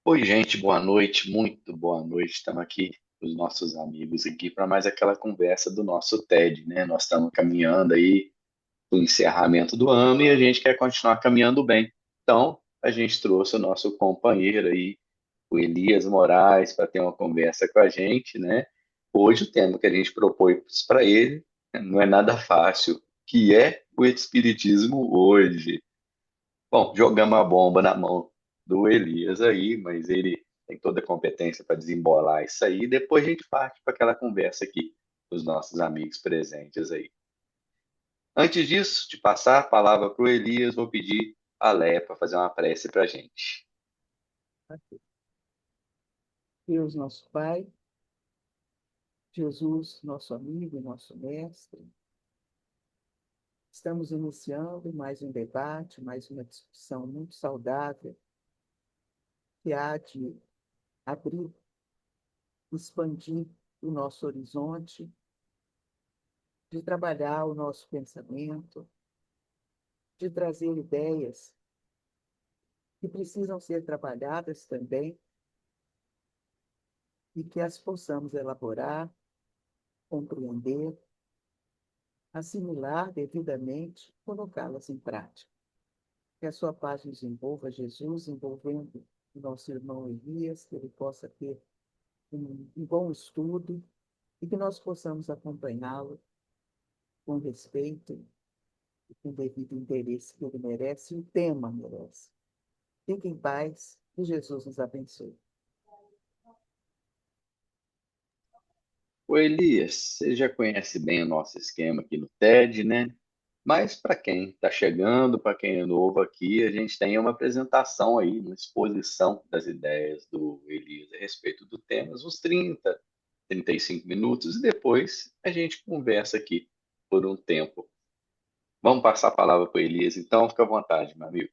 Oi, gente, boa noite, muito boa noite. Estamos aqui, os nossos amigos aqui, para mais aquela conversa do nosso TED, né? Nós estamos caminhando aí para o encerramento do ano e a gente quer continuar caminhando bem. Então, a gente trouxe o nosso companheiro aí, o Elias Moraes, para ter uma conversa com a gente, né? Hoje o tema que a gente propôs para ele não é nada fácil, que é o Espiritismo hoje. Bom, jogamos a bomba na mão do Elias aí, mas ele tem toda a competência para desembolar isso aí. Depois a gente parte para aquela conversa aqui com os nossos amigos presentes aí. Antes disso, de passar a palavra para o Elias, vou pedir a Léa para fazer uma prece para a gente. Deus, nosso Pai, Jesus, nosso amigo, nosso mestre, estamos iniciando mais um debate, mais uma discussão muito saudável que há de abrir, expandir o nosso horizonte, de trabalhar o nosso pensamento, de trazer ideias que precisam ser trabalhadas também e que as possamos elaborar, compreender, assimilar devidamente, colocá-las em prática. Que a sua paz nos envolva, Jesus, envolvendo o nosso irmão Elias, que ele possa ter um bom estudo e que nós possamos acompanhá-lo com respeito e com devido interesse que ele merece e o tema merece. Fique em paz e Jesus nos abençoe. O Elias, você já conhece bem o nosso esquema aqui no TED, né? Mas para quem está chegando, para quem é novo aqui, a gente tem uma apresentação aí, uma exposição das ideias do Elias a respeito do tema, uns 35 minutos, e depois a gente conversa aqui por um tempo. Vamos passar a palavra para o Elias, então, fica à vontade, meu amigo.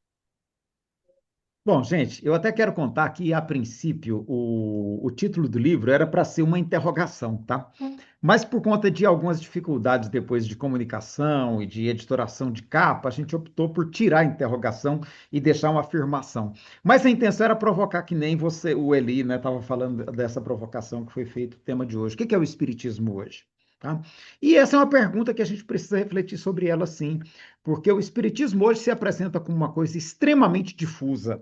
Bom, gente, eu até quero contar que, a princípio, o título do livro era para ser uma interrogação, tá? Mas por conta de algumas dificuldades depois de comunicação e de editoração de capa, a gente optou por tirar a interrogação e deixar uma afirmação. Mas a intenção era provocar que nem você, o Eli, né, estava falando dessa provocação que foi feito o tema de hoje. O que é o espiritismo hoje? Tá? E essa é uma pergunta que a gente precisa refletir sobre ela, sim, porque o espiritismo hoje se apresenta como uma coisa extremamente difusa.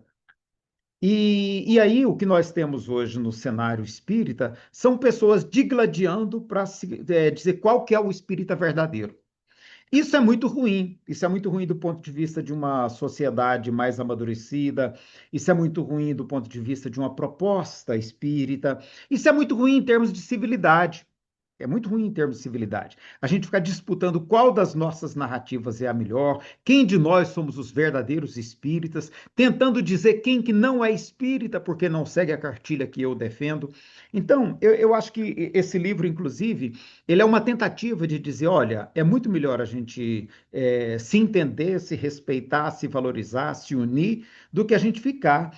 E aí, o que nós temos hoje no cenário espírita são pessoas digladiando para dizer qual que é o espírita verdadeiro. Isso é muito ruim do ponto de vista de uma sociedade mais amadurecida, isso é muito ruim do ponto de vista de uma proposta espírita, isso é muito ruim em termos de civilidade. É muito ruim em termos de civilidade. A gente ficar disputando qual das nossas narrativas é a melhor, quem de nós somos os verdadeiros espíritas, tentando dizer quem que não é espírita porque não segue a cartilha que eu defendo. Então, eu acho que esse livro, inclusive, ele é uma tentativa de dizer, olha, é muito melhor a gente se entender, se respeitar, se valorizar, se unir, do que a gente ficar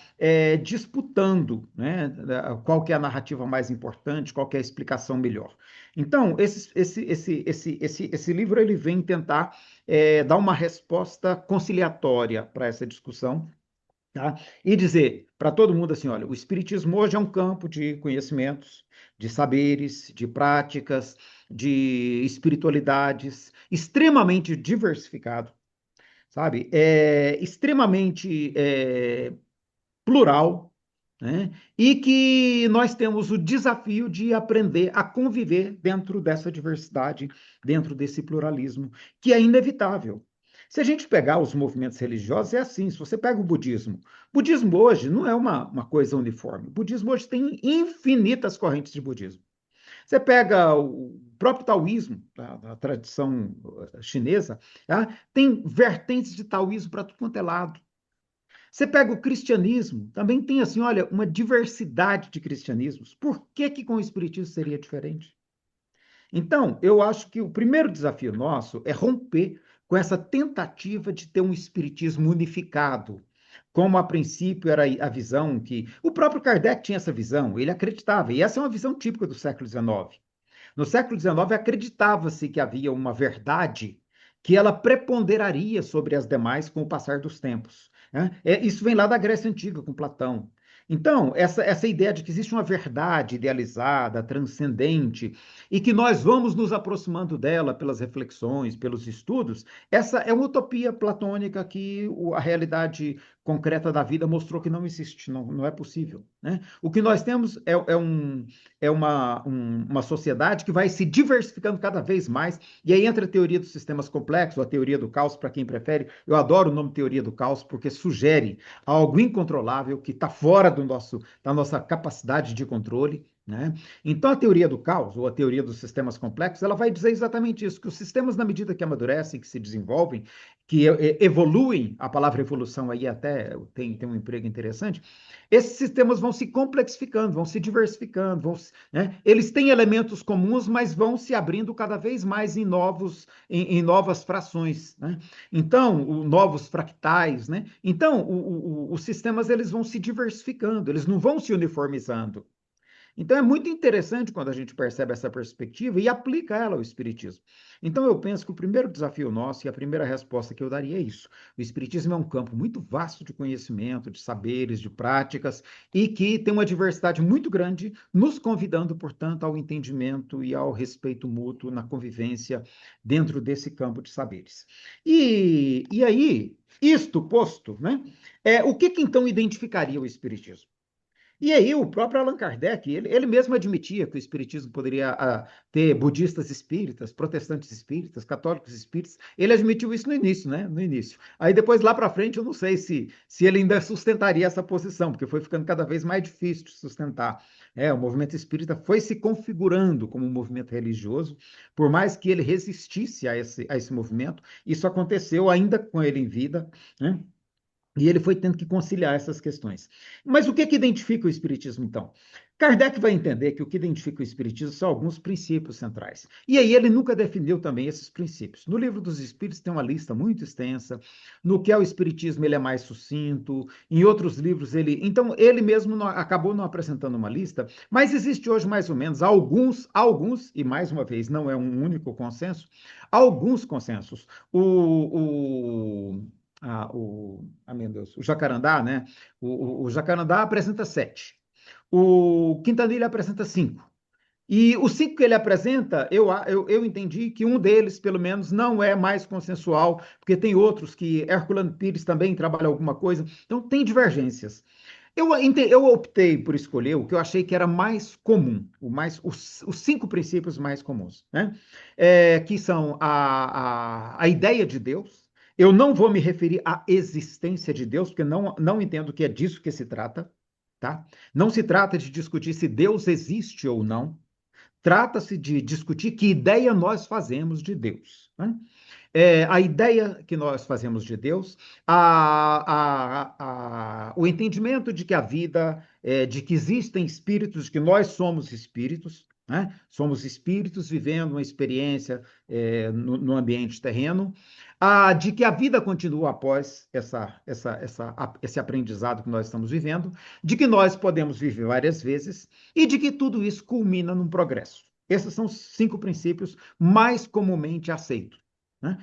disputando, né, qual que é a narrativa mais importante, qual que é a explicação melhor. Então, esse livro ele vem tentar dar uma resposta conciliatória para essa discussão, tá? E dizer para todo mundo assim, olha, o espiritismo hoje é um campo de conhecimentos, de saberes, de práticas, de espiritualidades, extremamente diversificado, sabe? É extremamente plural, né? E que nós temos o desafio de aprender a conviver dentro dessa diversidade, dentro desse pluralismo, que é inevitável. Se a gente pegar os movimentos religiosos, é assim. Se você pega o budismo hoje não é uma coisa uniforme. O budismo hoje tem infinitas correntes de budismo. Você pega o próprio taoísmo, da tradição chinesa, tá? Tem vertentes de taoísmo para tudo quanto é lado. Você pega o cristianismo, também tem assim, olha, uma diversidade de cristianismos. Por que que com o espiritismo seria diferente? Então, eu acho que o primeiro desafio nosso é romper com essa tentativa de ter um espiritismo unificado, como a princípio era a visão que o próprio Kardec tinha essa visão, ele acreditava, e essa é uma visão típica do século XIX. No século XIX, acreditava-se que havia uma verdade que ela preponderaria sobre as demais com o passar dos tempos, né? Isso vem lá da Grécia Antiga, com Platão. Então, essa ideia de que existe uma verdade idealizada, transcendente, e que nós vamos nos aproximando dela pelas reflexões, pelos estudos, essa é uma utopia platônica que a realidade concreta da vida mostrou que não existe, não é possível, né? O que nós temos é uma sociedade que vai se diversificando cada vez mais, e aí entra a teoria dos sistemas complexos, ou a teoria do caos, para quem prefere. Eu adoro o nome teoria do caos, porque sugere algo incontrolável que está fora da nossa capacidade de controle, né? Então, a teoria do caos, ou a teoria dos sistemas complexos, ela vai dizer exatamente isso, que os sistemas, na medida que amadurecem, que se desenvolvem, que evoluem, a palavra evolução aí até tem um emprego interessante, esses sistemas vão se complexificando, vão se diversificando, né? Eles têm elementos comuns, mas vão se abrindo cada vez mais em novas frações, né? Então, novos fractais, né? Então, os sistemas eles vão se diversificando, eles não vão se uniformizando. Então, é muito interessante quando a gente percebe essa perspectiva e aplica ela ao Espiritismo. Então, eu penso que o primeiro desafio nosso e a primeira resposta que eu daria é isso. O Espiritismo é um campo muito vasto de conhecimento, de saberes, de práticas, e que tem uma diversidade muito grande, nos convidando, portanto, ao entendimento e ao respeito mútuo na convivência dentro desse campo de saberes. E aí, isto posto, né, o que então identificaria o Espiritismo? E aí, o próprio Allan Kardec, ele mesmo admitia que o espiritismo poderia ter budistas espíritas, protestantes espíritas, católicos espíritas. Ele admitiu isso no início, né? No início. Aí, depois, lá para frente, eu não sei se ele ainda sustentaria essa posição, porque foi ficando cada vez mais difícil de sustentar. O movimento espírita foi se configurando como um movimento religioso, por mais que ele resistisse a esse movimento. Isso aconteceu ainda com ele em vida, né? E ele foi tendo que conciliar essas questões. Mas o que identifica o Espiritismo, então? Kardec vai entender que o que identifica o Espiritismo são alguns princípios centrais. E aí ele nunca definiu também esses princípios. No Livro dos Espíritos tem uma lista muito extensa. No que é o Espiritismo ele é mais sucinto. Em outros livros ele... Então ele mesmo acabou não apresentando uma lista, mas existe hoje mais ou menos alguns, e mais uma vez não é um único consenso, alguns consensos. Meu Deus, o Jacarandá, né? O Jacarandá apresenta 7. O Quintanilha apresenta 5. E os 5 que ele apresenta, eu entendi que um deles, pelo menos, não é mais consensual, porque tem outros que Herculano Pires também trabalha alguma coisa, então tem divergências. Eu optei por escolher o que eu achei que era mais comum, os 5 princípios mais comuns, né? Que são a ideia de Deus. Eu não vou me referir à existência de Deus, porque não entendo que é disso que se trata, tá? Não se trata de discutir se Deus existe ou não. Trata-se de discutir que ideia nós fazemos de Deus, né? A ideia que nós fazemos de Deus, o entendimento de que a vida, de que existem espíritos, de que nós somos espíritos, né? Somos espíritos vivendo uma experiência no ambiente terreno, de que a vida continua após esse aprendizado que nós estamos vivendo, de que nós podemos viver várias vezes e de que tudo isso culmina num progresso. Esses são os 5 princípios mais comumente aceitos, né?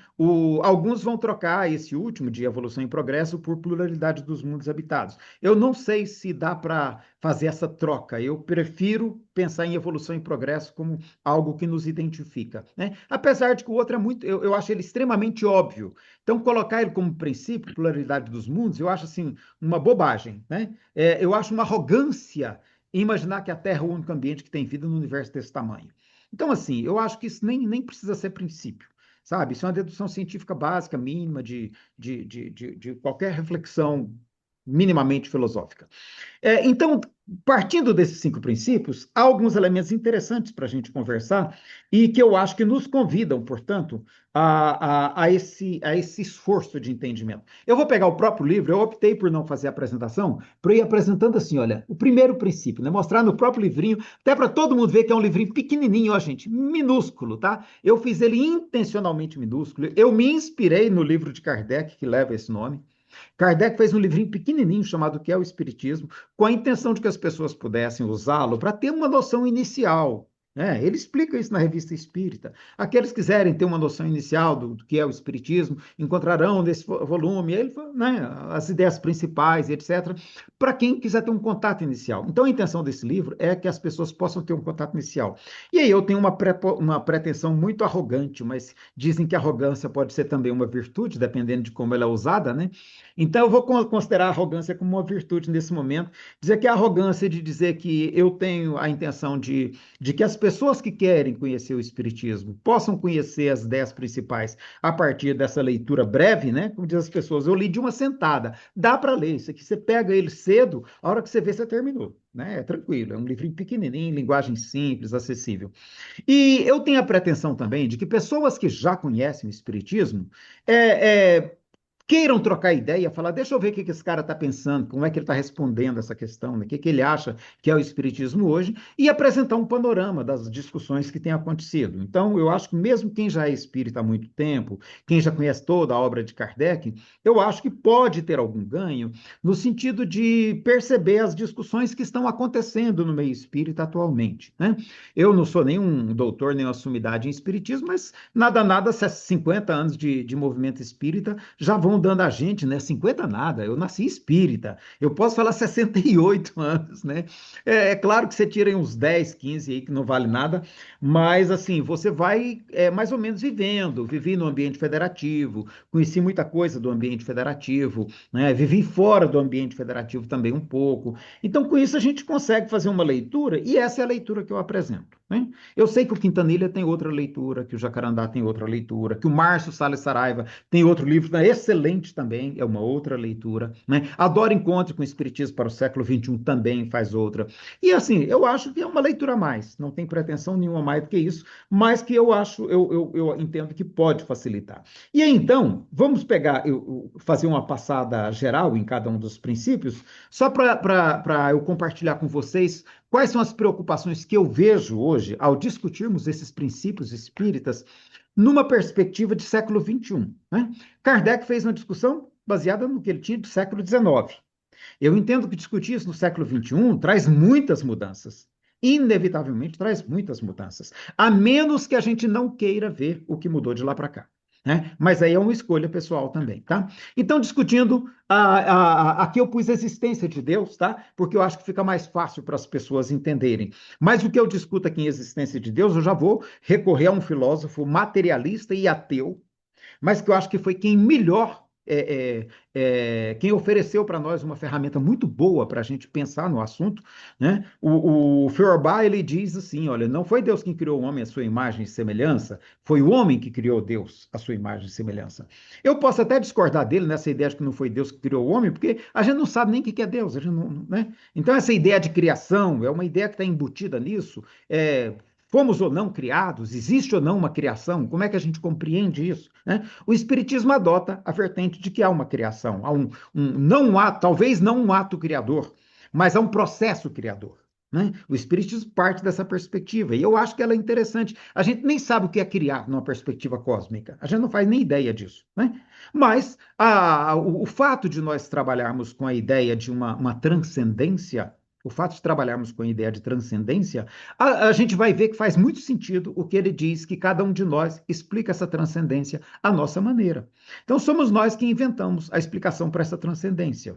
Alguns vão trocar esse último, de evolução e progresso, por pluralidade dos mundos habitados. Eu não sei se dá para fazer essa troca. Eu prefiro pensar em evolução e progresso como algo que nos identifica, né? Apesar de que o outro é muito, eu acho ele extremamente óbvio. Então, colocar ele como princípio, pluralidade dos mundos, eu acho assim uma bobagem, né? Eu acho uma arrogância em imaginar que a Terra é o único ambiente que tem vida no universo desse tamanho. Então, assim, eu acho que isso nem precisa ser princípio. Sabe? Isso é uma dedução científica básica, mínima, de qualquer reflexão minimamente filosófica. Então, partindo desses 5 princípios, há alguns elementos interessantes para a gente conversar e que eu acho que nos convidam, portanto, a esse esforço de entendimento. Eu vou pegar o próprio livro, eu optei por não fazer a apresentação, para ir apresentando assim, olha, o primeiro princípio, né? Mostrar no próprio livrinho, até para todo mundo ver que é um livrinho pequenininho, ó, gente, minúsculo, tá? Eu fiz ele intencionalmente minúsculo, eu me inspirei no livro de Kardec, que leva esse nome. Kardec fez um livrinho pequenininho chamado O que é o Espiritismo, com a intenção de que as pessoas pudessem usá-lo para ter uma noção inicial, Ele explica isso na Revista Espírita. Aqueles que quiserem ter uma noção inicial do que é o Espiritismo, encontrarão nesse volume, ele, né, as ideias principais, etc., para quem quiser ter um contato inicial. Então, a intenção desse livro é que as pessoas possam ter um contato inicial. E aí eu tenho uma pretensão muito arrogante, mas dizem que a arrogância pode ser também uma virtude, dependendo de como ela é usada, né? Então, eu vou considerar a arrogância como uma virtude nesse momento, dizer que a arrogância de dizer que eu tenho a intenção de que as pessoas que querem conhecer o Espiritismo possam conhecer as 10 principais a partir dessa leitura breve, né? Como diz as pessoas, eu li de uma sentada. Dá para ler isso aqui. Você pega ele cedo, a hora que você vê, você terminou. Né? É tranquilo, é um livrinho pequenininho, linguagem simples, acessível. E eu tenho a pretensão também de que pessoas que já conhecem o Espiritismo queiram trocar ideia, falar, deixa eu ver o que esse cara está pensando, como é que ele está respondendo essa questão, né? O que ele acha que é o Espiritismo hoje, e apresentar um panorama das discussões que têm acontecido. Então, eu acho que mesmo quem já é espírita há muito tempo, quem já conhece toda a obra de Kardec, eu acho que pode ter algum ganho no sentido de perceber as discussões que estão acontecendo no meio espírita atualmente, né? Eu não sou nenhum doutor, nem uma sumidade em espiritismo, mas nada, 50 anos de movimento espírita já vão dando a gente, né? 50 nada, eu nasci espírita, eu posso falar 68 anos, né? É claro que você tira aí uns 10, 15 aí que não vale nada, mas assim, você vai mais ou menos vivi no ambiente federativo, conheci muita coisa do ambiente federativo, né? Vivi fora do ambiente federativo também um pouco. Então, com isso, a gente consegue fazer uma leitura, e essa é a leitura que eu apresento, né? Eu sei que o Quintanilha tem outra leitura, que o Jacarandá tem outra leitura, que o Márcio Salles Saraiva tem outro livro, né, excelente também, é uma outra leitura, né? Adoro Encontro com o Espiritismo para o século XXI também faz outra. E assim, eu acho que é uma leitura a mais, não tem pretensão nenhuma mais do que isso, mas que eu acho, eu entendo que pode facilitar. E aí, então, vamos pegar, fazer uma passada geral em cada um dos princípios, só para eu compartilhar com vocês quais são as preocupações que eu vejo hoje ao discutirmos esses princípios espíritas numa perspectiva de século XXI, né? Kardec fez uma discussão baseada no que ele tinha do século XIX. Eu entendo que discutir isso no século XXI traz muitas mudanças. Inevitavelmente traz muitas mudanças. A menos que a gente não queira ver o que mudou de lá para cá. Né? Mas aí é uma escolha pessoal também, tá? Então, discutindo, aqui eu pus a existência de Deus, tá? Porque eu acho que fica mais fácil para as pessoas entenderem. Mas o que eu discuto aqui em existência de Deus, eu já vou recorrer a um filósofo materialista e ateu, mas que eu acho que foi quem melhor, quem ofereceu para nós uma ferramenta muito boa para a gente pensar no assunto, né? O Feuerbach, ele diz assim, olha, não foi Deus quem criou o homem à sua imagem e semelhança, foi o homem que criou Deus à sua imagem e semelhança. Eu posso até discordar dele nessa ideia de que não foi Deus que criou o homem, porque a gente não sabe nem o que é Deus, a gente não, né? Então essa ideia de criação é uma ideia que está embutida nisso, fomos ou não criados? Existe ou não uma criação? Como é que a gente compreende isso? Né? O Espiritismo adota a vertente de que há uma criação, há não um ato, talvez não um ato criador, mas há um processo criador. Né? O Espiritismo parte dessa perspectiva, e eu acho que ela é interessante. A gente nem sabe o que é criar numa perspectiva cósmica, a gente não faz nem ideia disso. Né? Mas o fato de nós trabalharmos com a ideia de uma transcendência, o fato de trabalharmos com a ideia de transcendência, a gente vai ver que faz muito sentido o que ele diz, que cada um de nós explica essa transcendência à nossa maneira. Então, somos nós que inventamos a explicação para essa transcendência.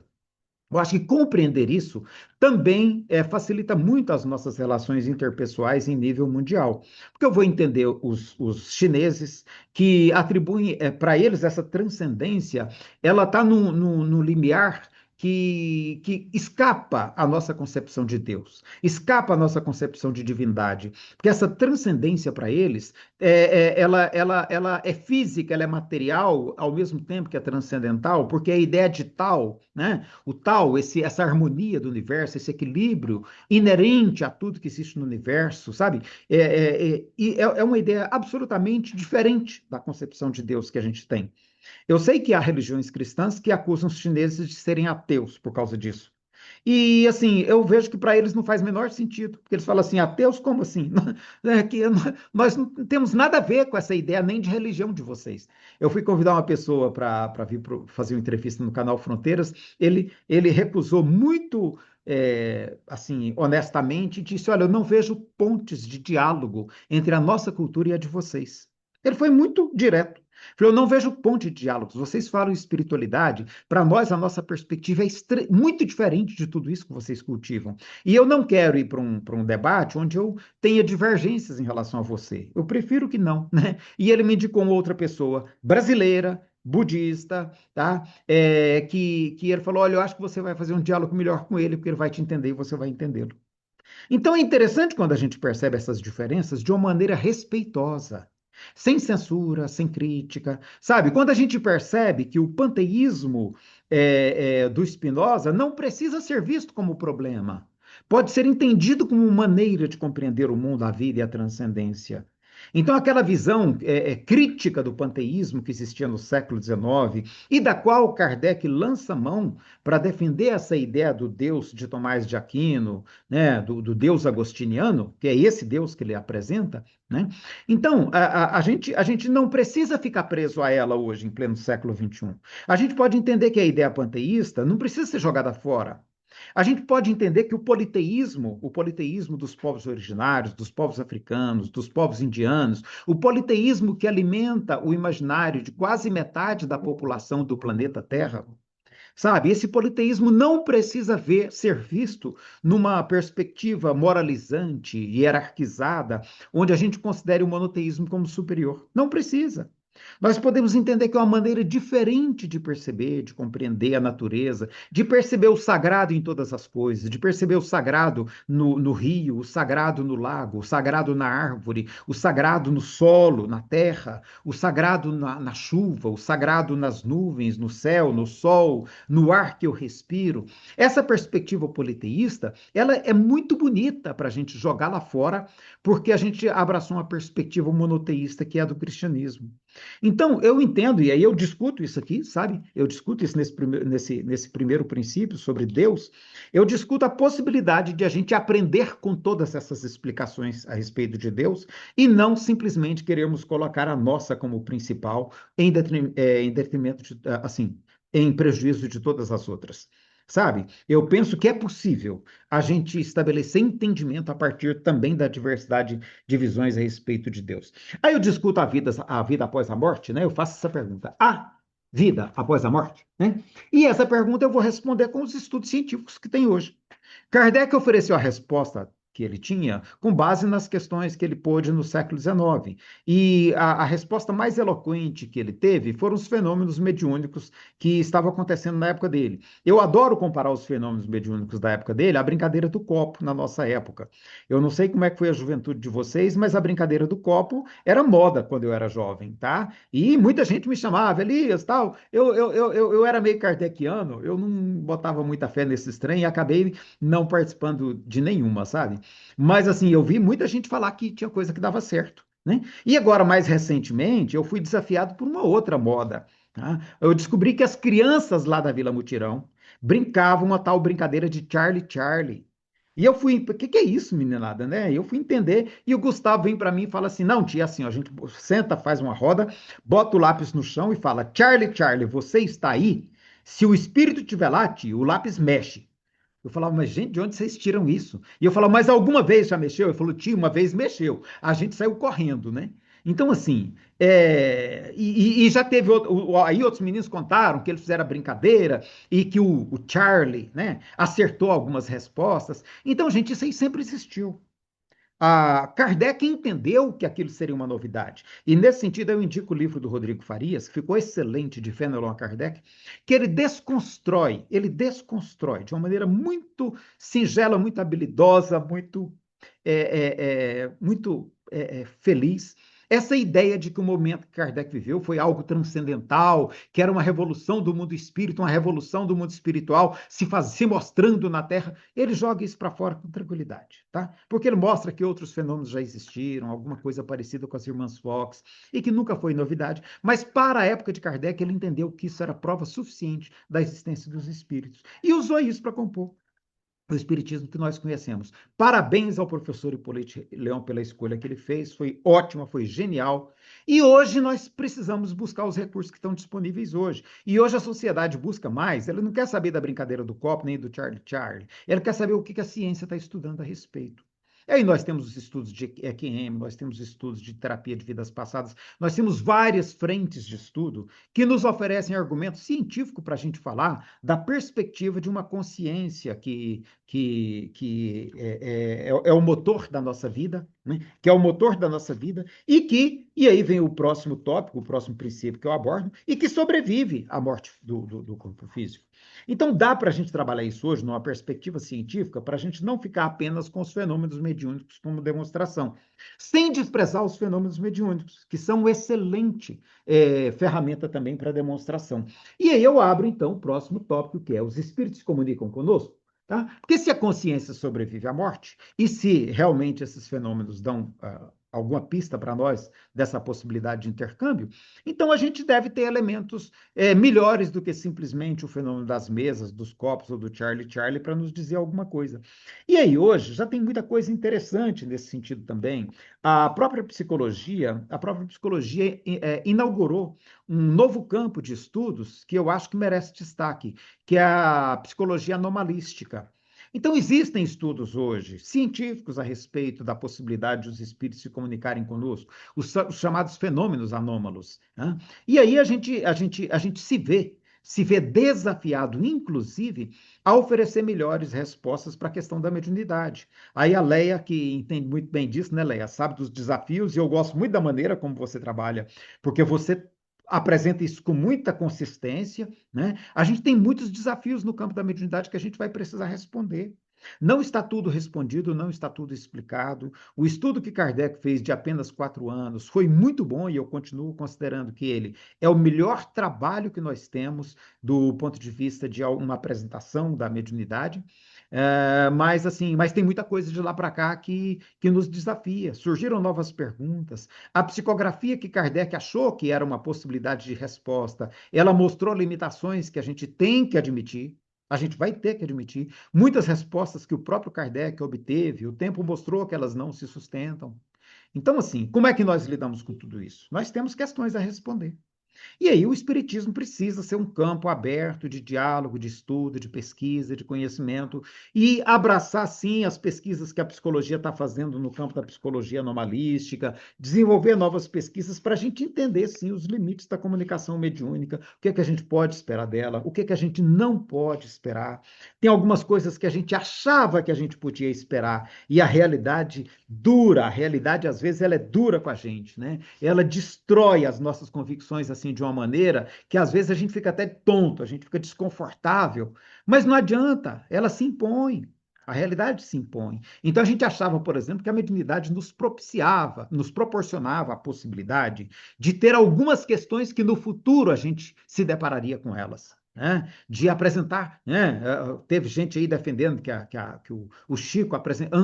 Eu acho que compreender isso também facilita muito as nossas relações interpessoais em nível mundial. Porque eu vou entender os chineses que atribuem para eles essa transcendência, ela está no limiar que escapa à nossa concepção de Deus, escapa à nossa concepção de divindade, porque essa transcendência para eles, ela é física, ela é material, ao mesmo tempo que é transcendental, porque a ideia de tal, né? O tal, essa harmonia do universo, esse equilíbrio inerente a tudo que existe no universo, sabe? É uma ideia absolutamente diferente da concepção de Deus que a gente tem. Eu sei que há religiões cristãs que acusam os chineses de serem ateus por causa disso. E, assim, eu vejo que para eles não faz o menor sentido, porque eles falam assim, ateus, como assim? Nós não temos nada a ver com essa ideia nem de religião de vocês. Eu fui convidar uma pessoa para vir fazer uma entrevista no canal Fronteiras, ele recusou muito, assim, honestamente, e disse, olha, eu não vejo pontes de diálogo entre a nossa cultura e a de vocês. Ele foi muito direto. Falou, eu não vejo ponte de diálogos. Vocês falam espiritualidade, para nós a nossa perspectiva é muito diferente de tudo isso que vocês cultivam. E eu não quero ir para um debate onde eu tenha divergências em relação a você. Eu prefiro que não, né? E ele me indicou uma outra pessoa brasileira, budista, tá? Que ele falou, olha, eu acho que você vai fazer um diálogo melhor com ele, porque ele vai te entender e você vai entendê-lo. Então é interessante quando a gente percebe essas diferenças de uma maneira respeitosa, sem censura, sem crítica, sabe? Quando a gente percebe que o panteísmo do Spinoza não precisa ser visto como problema, pode ser entendido como maneira de compreender o mundo, a vida e a transcendência. Então, aquela visão crítica do panteísmo que existia no século XIX e da qual Kardec lança mão para defender essa ideia do Deus de Tomás de Aquino, né, do Deus agostiniano, que é esse Deus que ele apresenta, né? Então, a gente não precisa ficar preso a ela hoje, em pleno século XXI. A gente pode entender que a ideia panteísta não precisa ser jogada fora. A gente pode entender que o politeísmo dos povos originários, dos povos africanos, dos povos indianos, o politeísmo que alimenta o imaginário de quase metade da população do planeta Terra, sabe? Esse politeísmo não precisa ser visto numa perspectiva moralizante, hierarquizada, onde a gente considere o monoteísmo como superior. Não precisa. Nós podemos entender que é uma maneira diferente de perceber, de compreender a natureza, de perceber o sagrado em todas as coisas, de perceber o sagrado no rio, o sagrado no lago, o sagrado na árvore, o sagrado no solo, na terra, o sagrado na chuva, o sagrado nas nuvens, no céu, no sol, no ar que eu respiro. Essa perspectiva politeísta, ela é muito bonita para a gente jogar lá fora, porque a gente abraçou uma perspectiva monoteísta que é a do cristianismo. Então, eu entendo, e aí eu discuto isso aqui, sabe? Eu discuto isso nesse primeiro princípio sobre Deus. Eu discuto a possibilidade de a gente aprender com todas essas explicações a respeito de Deus e não simplesmente queremos colocar a nossa como principal em detrimento de, assim, em prejuízo de todas as outras. Sabe? Eu penso que é possível a gente estabelecer entendimento a partir também da diversidade de visões a respeito de Deus. Aí eu discuto a vida após a morte, né? Eu faço essa pergunta. Há vida após a morte? Né? E essa pergunta eu vou responder com os estudos científicos que tem hoje. Kardec ofereceu a resposta que ele tinha com base nas questões que ele pôde no século XIX. E a resposta mais eloquente que ele teve foram os fenômenos mediúnicos que estavam acontecendo na época dele. Eu adoro comparar os fenômenos mediúnicos da época dele à brincadeira do copo na nossa época. Eu não sei como é que foi a juventude de vocês, mas a brincadeira do copo era moda quando eu era jovem, tá? E muita gente me chamava, Elias, tal. Eu era meio kardeciano, eu não botava muita fé nesses trem e acabei não participando de nenhuma, sabe? Mas assim, eu vi muita gente falar que tinha coisa que dava certo, né? E agora, mais recentemente, eu fui desafiado por uma outra moda, tá? Eu descobri que as crianças lá da Vila Mutirão brincavam uma tal brincadeira de Charlie Charlie. E eu fui, o que que é isso, meninada, né? Eu fui entender e o Gustavo vem para mim e fala assim: "Não, tia, assim, ó, a gente senta, faz uma roda, bota o lápis no chão e fala: Charlie, Charlie, você está aí? Se o espírito estiver lá, tio, o lápis mexe. Eu falava, mas gente, de onde vocês tiram isso? E eu falava, mas alguma vez já mexeu? Ele falou, tio, uma vez mexeu. A gente saiu correndo, né? Então, assim, e já teve, aí outros meninos contaram que eles fizeram a brincadeira e que o Charlie, né, acertou algumas respostas. Então, gente, isso aí sempre existiu. Kardec entendeu que aquilo seria uma novidade. E, nesse sentido, eu indico o livro do Rodrigo Farias, que ficou excelente, de Fenelon Kardec, que ele desconstrói de uma maneira muito singela, muito habilidosa, muito feliz, essa ideia de que o momento que Kardec viveu foi algo transcendental, que era uma revolução do mundo espírito, uma revolução do mundo espiritual se mostrando na Terra. Ele joga isso para fora com tranquilidade, tá? Porque ele mostra que outros fenômenos já existiram, alguma coisa parecida com as irmãs Fox, e que nunca foi novidade. Mas para a época de Kardec, ele entendeu que isso era prova suficiente da existência dos espíritos. E usou isso para compor. o Espiritismo que nós conhecemos. Parabéns ao professor Hipólito Leão pela escolha que ele fez, foi ótima, foi genial. E hoje nós precisamos buscar os recursos que estão disponíveis hoje. E hoje a sociedade busca mais, ela não quer saber da brincadeira do copo, nem do Charlie Charlie, ela quer saber o que a ciência está estudando a respeito. E aí nós temos os estudos de EQM, nós temos estudos de terapia de vidas passadas, nós temos várias frentes de estudo que nos oferecem argumento científico para a gente falar da perspectiva de uma consciência que é o motor da nossa vida, né? Que é o motor da nossa vida, e aí vem o próximo tópico, o próximo princípio que eu abordo, e que sobrevive à morte do corpo físico. Então, dá para a gente trabalhar isso hoje numa perspectiva científica, para a gente não ficar apenas com os fenômenos mediúnicos como demonstração, sem desprezar os fenômenos mediúnicos, que são uma excelente ferramenta também para demonstração. E aí eu abro, então, o próximo tópico, que é os espíritos se comunicam conosco. Tá? Porque se a consciência sobrevive à morte, e se realmente esses fenômenos dão alguma pista para nós dessa possibilidade de intercâmbio, então a gente deve ter elementos melhores do que simplesmente o fenômeno das mesas, dos copos ou do Charlie Charlie para nos dizer alguma coisa. E aí hoje já tem muita coisa interessante nesse sentido também. A própria psicologia inaugurou um novo campo de estudos que eu acho que merece destaque, que é a psicologia anomalística. Então, existem estudos hoje, científicos, a respeito da possibilidade dos espíritos se comunicarem conosco, os chamados fenômenos anômalos, né? E aí a gente se vê desafiado, inclusive, a oferecer melhores respostas para a questão da mediunidade. Aí a Leia, que entende muito bem disso, né, Leia, sabe dos desafios, e eu gosto muito da maneira como você trabalha, porque você apresenta isso com muita consistência, né? A gente tem muitos desafios no campo da mediunidade que a gente vai precisar responder. Não está tudo respondido, não está tudo explicado. O estudo que Kardec fez de apenas 4 anos foi muito bom e eu continuo considerando que ele é o melhor trabalho que nós temos do ponto de vista de uma apresentação da mediunidade. Mas assim, mas tem muita coisa de lá para cá que nos desafia. Surgiram novas perguntas. A psicografia que Kardec achou que era uma possibilidade de resposta, ela mostrou limitações que a gente tem que admitir. A gente vai ter que admitir. Muitas respostas que o próprio Kardec obteve, o tempo mostrou que elas não se sustentam. Então, assim, como é que nós lidamos com tudo isso? Nós temos questões a responder. E aí o espiritismo precisa ser um campo aberto de diálogo, de estudo, de pesquisa, de conhecimento e abraçar sim as pesquisas que a psicologia está fazendo no campo da psicologia anomalística, desenvolver novas pesquisas para a gente entender sim os limites da comunicação mediúnica, o que é que a gente pode esperar dela, o que é que a gente não pode esperar. Tem algumas coisas que a gente achava que a gente podia esperar e a realidade dura, a realidade às vezes ela é dura com a gente, né? Ela destrói as nossas convicções assim de uma maneira que às vezes a gente fica até tonto, a gente fica desconfortável, mas não adianta, ela se impõe. A realidade se impõe. Então a gente achava, por exemplo, que a mediunidade nos propiciava, nos proporcionava a possibilidade de ter algumas questões que no futuro a gente se depararia com elas. Né? De apresentar, né? Teve gente aí defendendo que o Chico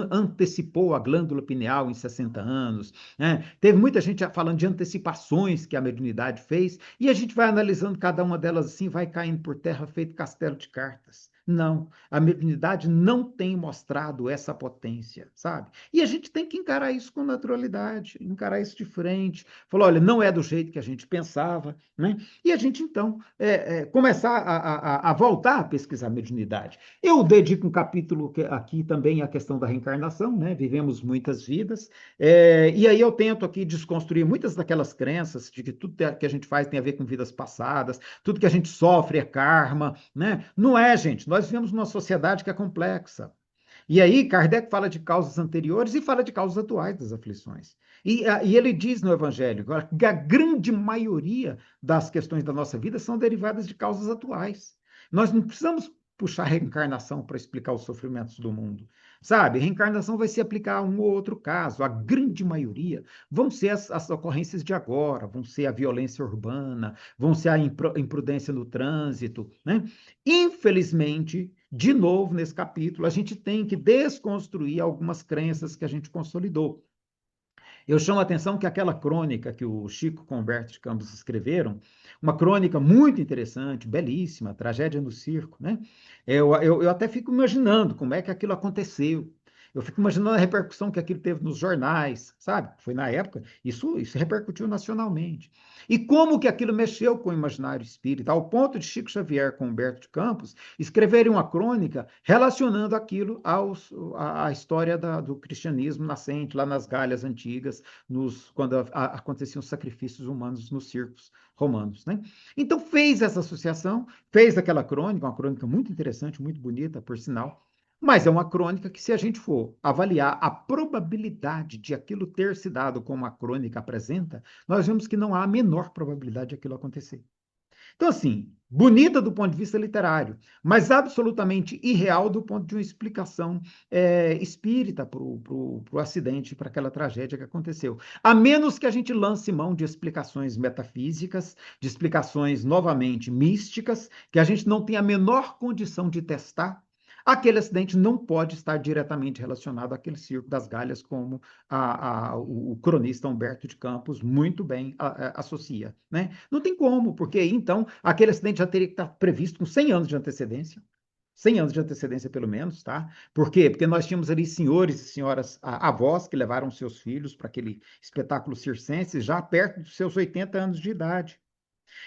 antecipou a glândula pineal em 60 anos, né? Teve muita gente falando de antecipações que a mediunidade fez, e a gente vai analisando cada uma delas assim, vai caindo por terra feito castelo de cartas. Não, a mediunidade não tem mostrado essa potência, sabe? E a gente tem que encarar isso com naturalidade, encarar isso de frente. Falar, olha, não é do jeito que a gente pensava, né? E a gente, então, começar a voltar a pesquisar a mediunidade. Eu dedico um capítulo aqui também à questão da reencarnação, né? Vivemos muitas vidas, e aí eu tento aqui desconstruir muitas daquelas crenças de que tudo que a gente faz tem a ver com vidas passadas, tudo que a gente sofre é karma, né? Não é, gente. Nós vivemos numa sociedade que é complexa. E aí, Kardec fala de causas anteriores e fala de causas atuais das aflições. E ele diz no Evangelho que a grande maioria das questões da nossa vida são derivadas de causas atuais. Nós não precisamos puxar a reencarnação para explicar os sofrimentos do mundo. Sabe? Reencarnação vai se aplicar a um ou outro caso. A grande maioria vão ser as ocorrências de agora, vão ser a violência urbana, vão ser a imprudência no trânsito, né? Infelizmente, de novo, nesse capítulo, a gente tem que desconstruir algumas crenças que a gente consolidou. Eu chamo a atenção que aquela crônica que o Chico com o Humberto de Campos escreveram, uma crônica muito interessante, belíssima, Tragédia no Circo, né? Eu até fico imaginando como é que aquilo aconteceu. Eu fico imaginando a repercussão que aquilo teve nos jornais, sabe? Foi na época, isso repercutiu nacionalmente. E como que aquilo mexeu com o imaginário espírita, ao ponto de Chico Xavier com Humberto de Campos escreverem uma crônica relacionando aquilo à história do cristianismo nascente, lá nas Galhas antigas, quando aconteciam sacrifícios humanos nos circos romanos, né? Então fez essa associação, fez aquela crônica, uma crônica muito interessante, muito bonita, por sinal, mas é uma crônica que, se a gente for avaliar a probabilidade de aquilo ter se dado como a crônica apresenta, nós vemos que não há a menor probabilidade de aquilo acontecer. Então, assim, bonita do ponto de vista literário, mas absolutamente irreal do ponto de uma explicação espírita para o acidente, para aquela tragédia que aconteceu. A menos que a gente lance mão de explicações metafísicas, de explicações novamente místicas, que a gente não tem a menor condição de testar. Aquele acidente não pode estar diretamente relacionado àquele circo das Galhas, como o cronista Humberto de Campos muito bem associa, né? Não tem como, porque então aquele acidente já teria que estar previsto com 100 anos de antecedência. 100 anos de antecedência, pelo menos, tá? Por quê? Porque nós tínhamos ali senhores e senhoras avós que levaram seus filhos para aquele espetáculo circense já perto dos seus 80 anos de idade.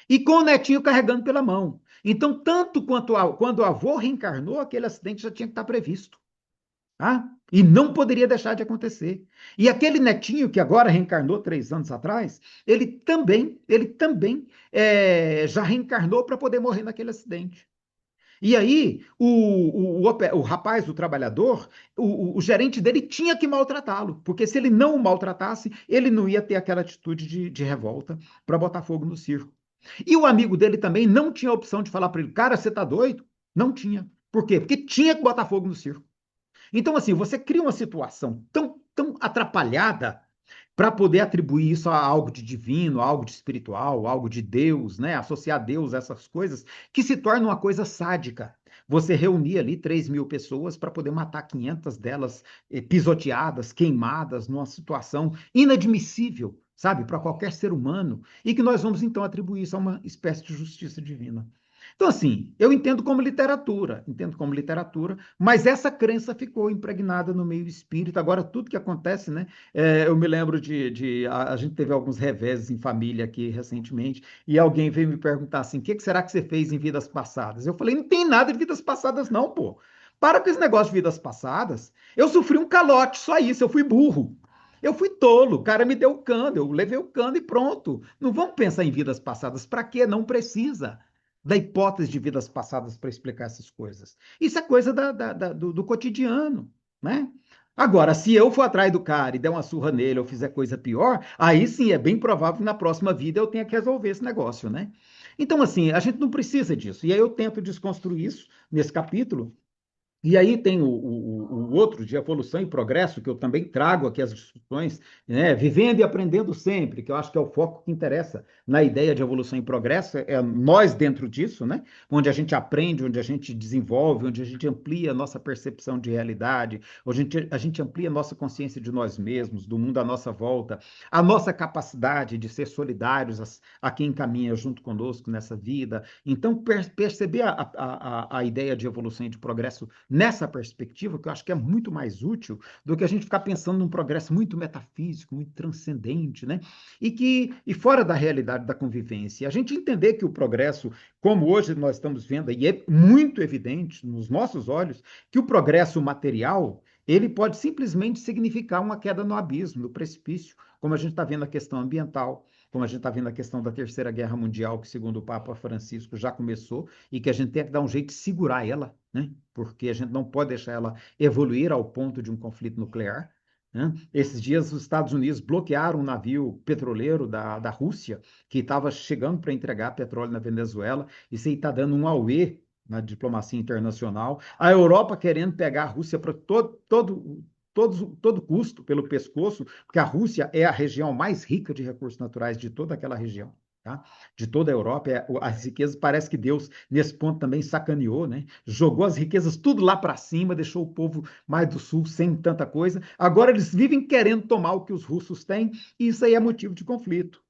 E com o netinho carregando pela mão. Então, tanto quando o avô reencarnou, aquele acidente já tinha que estar previsto. Tá? E não poderia deixar de acontecer. E aquele netinho que agora reencarnou 3 anos atrás, ele também já reencarnou para poder morrer naquele acidente. E aí, o rapaz, o trabalhador, o gerente dele tinha que maltratá-lo, porque se ele não o maltratasse, ele não ia ter aquela atitude de revolta para botar fogo no circo. E o amigo dele também não tinha a opção de falar para ele, cara, você tá doido? Não tinha. Por quê? Porque tinha que botar fogo no circo. Então, assim, você cria uma situação tão atrapalhada para poder atribuir isso a algo de divino, a algo de espiritual, algo de Deus, né? Associar Deus a essas coisas, que se torna uma coisa sádica. Você reunir ali 3.000 pessoas para poder matar 500 delas pisoteadas, queimadas, numa situação inadmissível, sabe, para qualquer ser humano, e que nós vamos então atribuir isso a uma espécie de justiça divina. Então, assim, eu entendo como literatura, mas essa crença ficou impregnada no meio espírita. Agora, tudo que acontece, né? Eu me lembro a gente teve alguns reveses em família aqui recentemente, e alguém veio me perguntar assim: o que será que você fez em vidas passadas? Eu falei: não tem nada de vidas passadas, não, pô. Para com esse negócio de vidas passadas. Eu sofri um calote, só isso, eu fui burro. Eu fui tolo, o cara me deu o cano, eu levei o cano e pronto. Não vamos pensar em vidas passadas. Para quê? Não precisa da hipótese de vidas passadas para explicar essas coisas. Isso é coisa do cotidiano, né? Agora, se eu for atrás do cara e der uma surra nele ou fizer coisa pior, aí sim é bem provável que na próxima vida eu tenha que resolver esse negócio, né? Então, assim, a gente não precisa disso. E aí eu tento desconstruir isso nesse capítulo, e aí tem o outro de evolução e progresso, que eu também trago aqui as discussões, né? Vivendo e aprendendo sempre, que eu acho que é o foco que interessa na ideia de evolução e progresso, é nós dentro disso, né? Onde a gente aprende, onde a gente desenvolve, onde a gente amplia a nossa percepção de realidade, onde a gente amplia a nossa consciência de nós mesmos, do mundo à nossa volta, a nossa capacidade de ser solidários a quem caminha junto conosco nessa vida. Então, perceber a ideia de evolução e de progresso nessa perspectiva, que eu acho que é muito mais útil do que a gente ficar pensando num progresso muito metafísico, muito transcendente, né? E fora da realidade da convivência. A gente entender que o progresso, como hoje nós estamos vendo, e é muito evidente nos nossos olhos, que o progresso material, ele pode simplesmente significar uma queda no abismo, no precipício, como a gente está vendo a questão ambiental, como a gente está vendo a questão da Terceira Guerra Mundial, que, segundo o Papa Francisco, já começou, e que a gente tem que dar um jeito de segurar ela, né? Porque a gente não pode deixar ela evoluir ao ponto de um conflito nuclear, né? Esses dias, os Estados Unidos bloquearam um navio petroleiro da Rússia, que estava chegando para entregar petróleo na Venezuela. Isso aí está dando um auê na diplomacia internacional. A Europa querendo pegar a Rússia para todo custo, pelo pescoço, porque a Rússia é a região mais rica de recursos naturais de toda aquela região. tá? De toda a Europa, as riquezas, parece que Deus, nesse ponto, também sacaneou, né? Jogou as riquezas tudo lá para cima, deixou o povo mais do sul sem tanta coisa. Agora eles vivem querendo tomar o que os russos têm, e isso aí é motivo de conflito.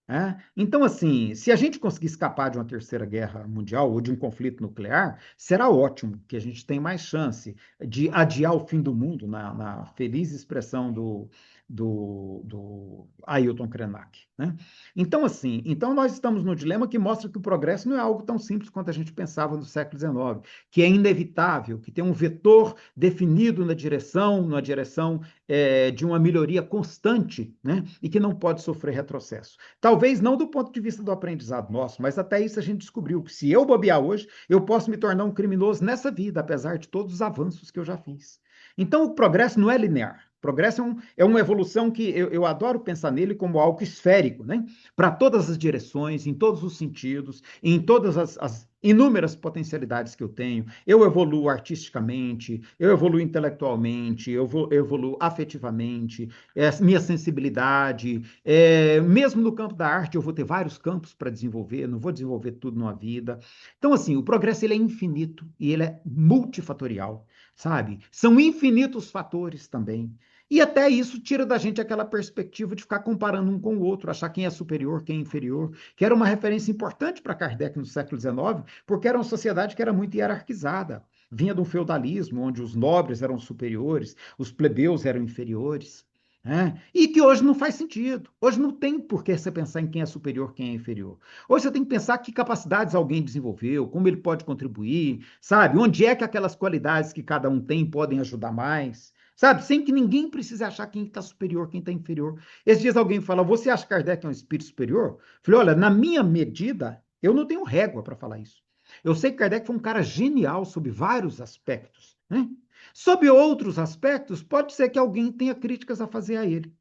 Né? Então, assim, se a gente conseguir escapar de uma terceira guerra mundial ou de um conflito nuclear, será ótimo, que a gente tem mais chance de adiar o fim do mundo, na feliz expressão do Ailton Krenak. Né? Então, assim, então nós estamos no dilema que mostra que o progresso não é algo tão simples quanto a gente pensava no século XIX, que é inevitável, que tem um vetor definido na direção de uma melhoria constante, né? E que não pode sofrer retrocesso. Talvez não do ponto de vista do aprendizado nosso, mas até isso a gente descobriu que se eu bobear hoje, eu posso me tornar um criminoso nessa vida, apesar de todos os avanços que eu já fiz. Então, o progresso não é linear. O progresso é uma evolução que eu adoro pensar nele como algo esférico, né? Para todas as direções, em todos os sentidos, em todas as inúmeras potencialidades que eu tenho. Eu evoluo artisticamente, eu evoluo intelectualmente, eu evoluo afetivamente, minha sensibilidade, mesmo no campo da arte, eu vou ter vários campos para desenvolver, não vou desenvolver tudo numa vida. Então, assim, o progresso ele é infinito e ele é multifatorial, sabe? São infinitos fatores também. E até isso tira da gente aquela perspectiva de ficar comparando um com o outro, achar quem é superior, quem é inferior, que era uma referência importante para Kardec no século XIX, porque era uma sociedade que era muito hierarquizada. Vinha do feudalismo, onde os nobres eram superiores, os plebeus eram inferiores. Né? E que hoje não faz sentido. Hoje não tem por que você pensar em quem é superior, quem é inferior. Hoje você tem que pensar que capacidades alguém desenvolveu, como ele pode contribuir, sabe? Onde é que aquelas qualidades que cada um tem podem ajudar mais, sabe? Sem que ninguém precise achar quem está superior, quem está inferior. Esses dias alguém fala, você acha que Kardec é um espírito superior? Eu falei, olha, na minha medida, eu não tenho régua para falar isso. Eu sei que Kardec foi um cara genial sob vários aspectos, né? Sob outros aspectos, pode ser que alguém tenha críticas a fazer a ele.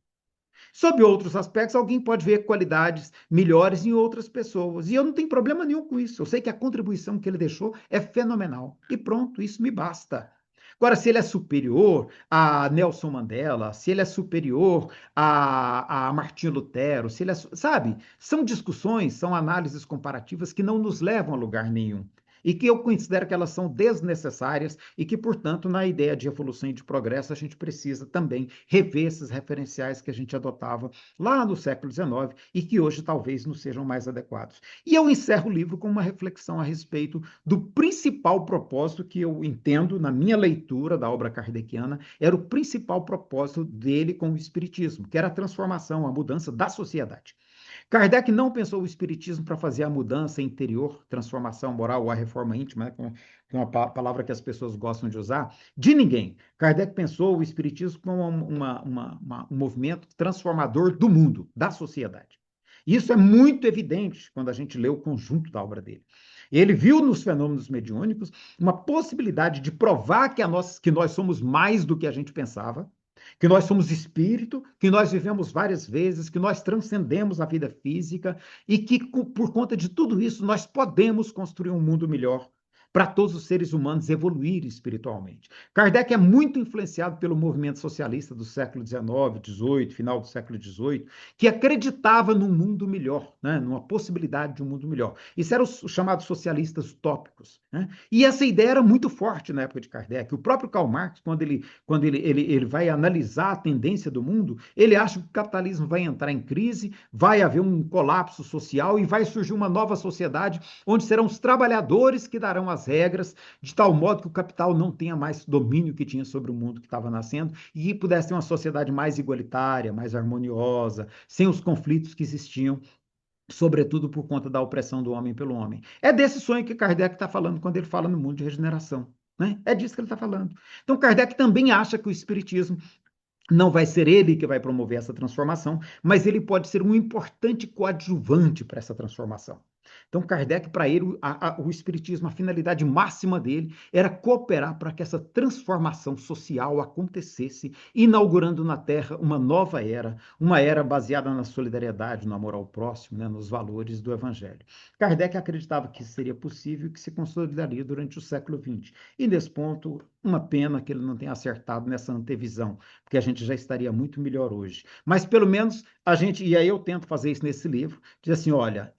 Sob outros aspectos, alguém pode ver qualidades melhores em outras pessoas. E eu não tenho problema nenhum com isso. Eu sei que a contribuição que ele deixou é fenomenal. E pronto, isso me basta. Agora, se ele é superior a Nelson Mandela, se ele é superior a Martinho Lutero, se ele é, sabe? São discussões, são análises comparativas que não nos levam a lugar nenhum. E que eu considero que elas são desnecessárias e que, portanto, na ideia de evolução e de progresso, a gente precisa também rever esses referenciais que a gente adotava lá no século XIX e que hoje talvez não sejam mais adequados. E eu encerro o livro com uma reflexão a respeito do principal propósito que eu entendo na minha leitura da obra kardeciana, era o principal propósito dele com o Espiritismo, que era a transformação, a mudança da sociedade. Kardec não pensou o espiritismo para fazer a mudança interior, transformação moral ou a reforma íntima, né, que é uma palavra que as pessoas gostam de usar, de ninguém. Kardec pensou o espiritismo como um movimento transformador do mundo, da sociedade. Isso é muito evidente quando a gente lê o conjunto da obra dele. Ele viu nos fenômenos mediúnicos uma possibilidade de provar que nós somos mais do que a gente pensava, que nós somos espírito, que nós vivemos várias vezes, que nós transcendemos a vida física e que, por conta de tudo isso, nós podemos construir um mundo melhor para todos os seres humanos evoluírem espiritualmente. Kardec é muito influenciado pelo movimento socialista do século XIX, XVIII, final do século XVIII, que acreditava num mundo melhor, né? Numa possibilidade de um mundo melhor. Isso eram os chamados socialistas utópicos. Né? E essa ideia era muito forte na época de Kardec. O próprio Karl Marx, quando ele vai analisar a tendência do mundo, ele acha que o capitalismo vai entrar em crise, vai haver um colapso social e vai surgir uma nova sociedade onde serão os trabalhadores que darão as regras, de tal modo que o capital não tenha mais domínio que tinha sobre o mundo que estava nascendo e pudesse ter uma sociedade mais igualitária, mais harmoniosa, sem os conflitos que existiam, sobretudo por conta da opressão do homem pelo homem. É desse sonho que Kardec está falando quando ele fala no mundo de regeneração. Né? É disso que ele está falando. Então, Kardec também acha que o Espiritismo não vai ser ele que vai promover essa transformação, mas ele pode ser um importante coadjuvante para essa transformação. Então, Kardec, para ele, o espiritismo, a finalidade máxima dele era cooperar para que essa transformação social acontecesse, inaugurando na Terra uma era baseada na solidariedade, no amor ao próximo, né, nos valores do Evangelho. Kardec acreditava que isso seria possível e que se consolidaria durante o século XX. E nesse ponto, uma pena que ele não tenha acertado nessa antevisão, porque a gente já estaria muito melhor hoje. Mas pelo menos a gente, e aí eu tento fazer isso nesse livro, diz assim, olha,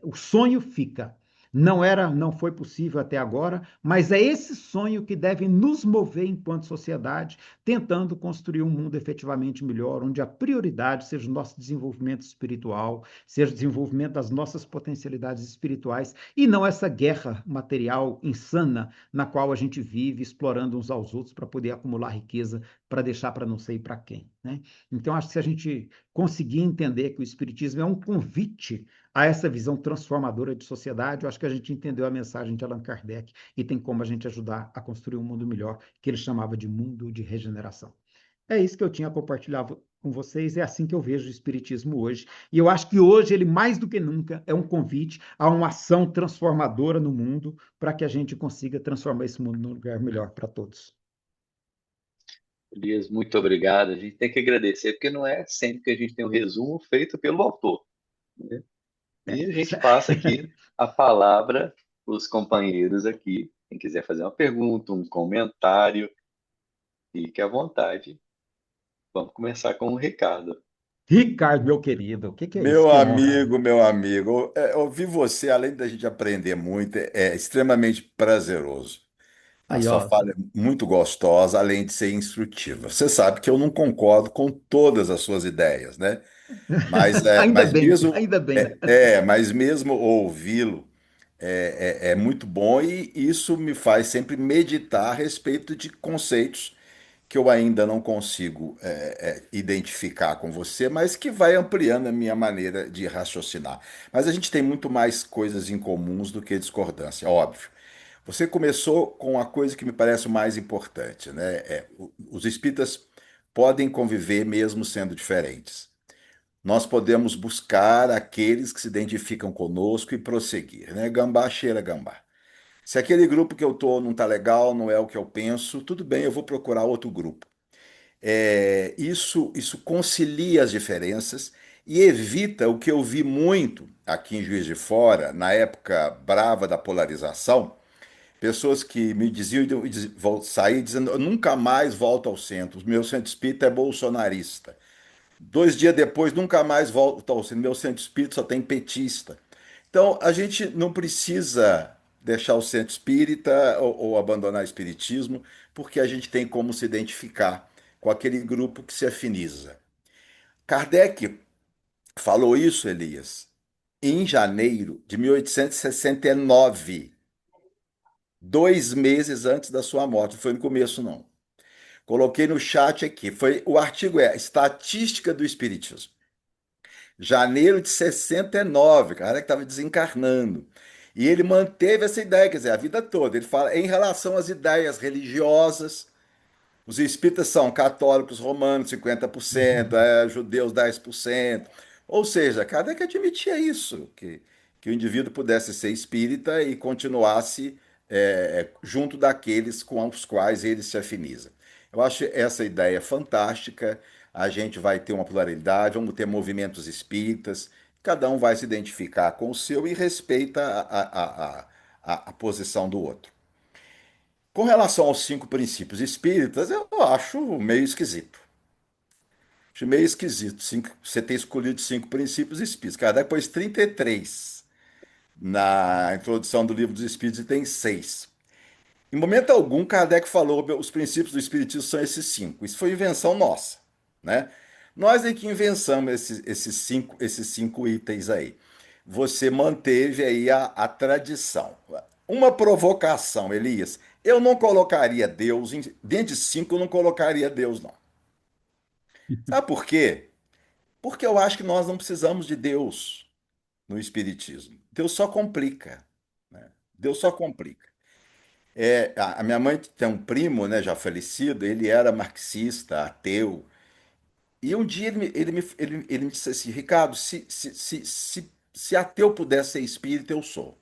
o sonho fica. Não foi possível até agora, mas é esse sonho que deve nos mover enquanto sociedade, tentando construir um mundo efetivamente melhor, onde a prioridade seja o nosso desenvolvimento espiritual, seja o desenvolvimento das nossas potencialidades espirituais, e não essa guerra material insana na qual a gente vive, explorando uns aos outros para poder acumular riqueza, para deixar para não sei para quem, né? Então, acho que se a gente conseguir entender que o Espiritismo é um convite a essa visão transformadora de sociedade, eu acho que a gente entendeu a mensagem de Allan Kardec e tem como a gente ajudar a construir um mundo melhor, que ele chamava de mundo de regeneração. É isso que eu tinha a compartilhar com vocês, é assim que eu vejo o Espiritismo hoje. E eu acho que hoje ele, mais do que nunca, é um convite a uma ação transformadora no mundo para que a gente consiga transformar esse mundo num lugar melhor para todos. Elias, muito obrigado. A gente tem que agradecer, porque não é sempre que a gente tem um resumo feito pelo autor, né? E a gente passa aqui a palavra para os companheiros aqui. Quem quiser fazer uma pergunta, um comentário, fique à vontade. Vamos começar com o Ricardo. Ricardo, meu querido, o que que é isso? Que honra. Meu amigo, ouvir você, além da gente aprender muito, é extremamente prazeroso. A Aí, sua ó. fala é muito gostosa, além de ser instrutiva. Você sabe que eu não concordo com todas as suas ideias, né? Mas, Ainda bem, ainda bem. mas mesmo ouvi-lo é muito bom e isso me faz sempre meditar a respeito de conceitos que eu ainda não consigo identificar com você, mas que vai ampliando a minha maneira de raciocinar. Mas a gente tem muito mais coisas em comuns do que discordância, óbvio. Você começou com a coisa que me parece o mais importante, né? Os espíritas podem conviver mesmo sendo diferentes. Nós podemos buscar aqueles que se identificam conosco e prosseguir, né? Gambá cheira gambá. Se aquele grupo que eu tô não tá legal, não é o que eu penso, tudo bem, eu vou procurar outro grupo. Isso concilia as diferenças e evita o que eu vi muito aqui em Juiz de Fora, na época brava da polarização, pessoas que me diziam, sair dizendo, eu nunca mais volto ao centro, o meu centro espírita é bolsonarista. 2 dias depois, nunca mais volto ao centro, meu centro espírita só tem petista. Então, a gente não precisa deixar o centro espírita ou abandonar o espiritismo, porque a gente tem como se identificar com aquele grupo que se afiniza. Kardec falou isso, Elias, em janeiro de 1869, 2 meses antes da sua morte. Não foi no começo, não. Coloquei no chat aqui. O artigo é Estatística do Espiritismo. Janeiro de 69, cara que estava desencarnando. E ele manteve essa ideia, quer dizer, a vida toda. Ele fala em relação às ideias religiosas. Os espíritas são católicos romanos, 50%, judeus, 10%. Ou seja, Kardec admitia isso, que o indivíduo pudesse ser espírita e continuasse junto daqueles com os quais ele se afiniza. Eu acho essa ideia fantástica. A gente vai ter uma pluralidade, vamos ter movimentos espíritas, cada um vai se identificar com o seu e respeita a posição do outro. Com relação aos 5 princípios espíritas, eu acho meio esquisito. Acho meio esquisito você ter escolhido 5 princípios espíritas. Kardec pôs 33 na introdução do livro dos Espíritos e tem 6. Em momento algum, Kardec falou que os princípios do Espiritismo são esses 5. Isso foi invenção nossa, né? Nós é que inventamos esses cinco itens aí. Você manteve aí a tradição. Uma provocação, Elias. Eu não colocaria Deus, dentro de 5 eu não colocaria Deus, não. Sabe por quê? Porque eu acho que nós não precisamos de Deus no Espiritismo. Deus só complica, né? Deus só complica. A minha mãe tem um primo, né, já falecido, ele era marxista, ateu. E um dia ele me disse assim, Ricardo, se se ateu pudesse ser espírita, eu sou.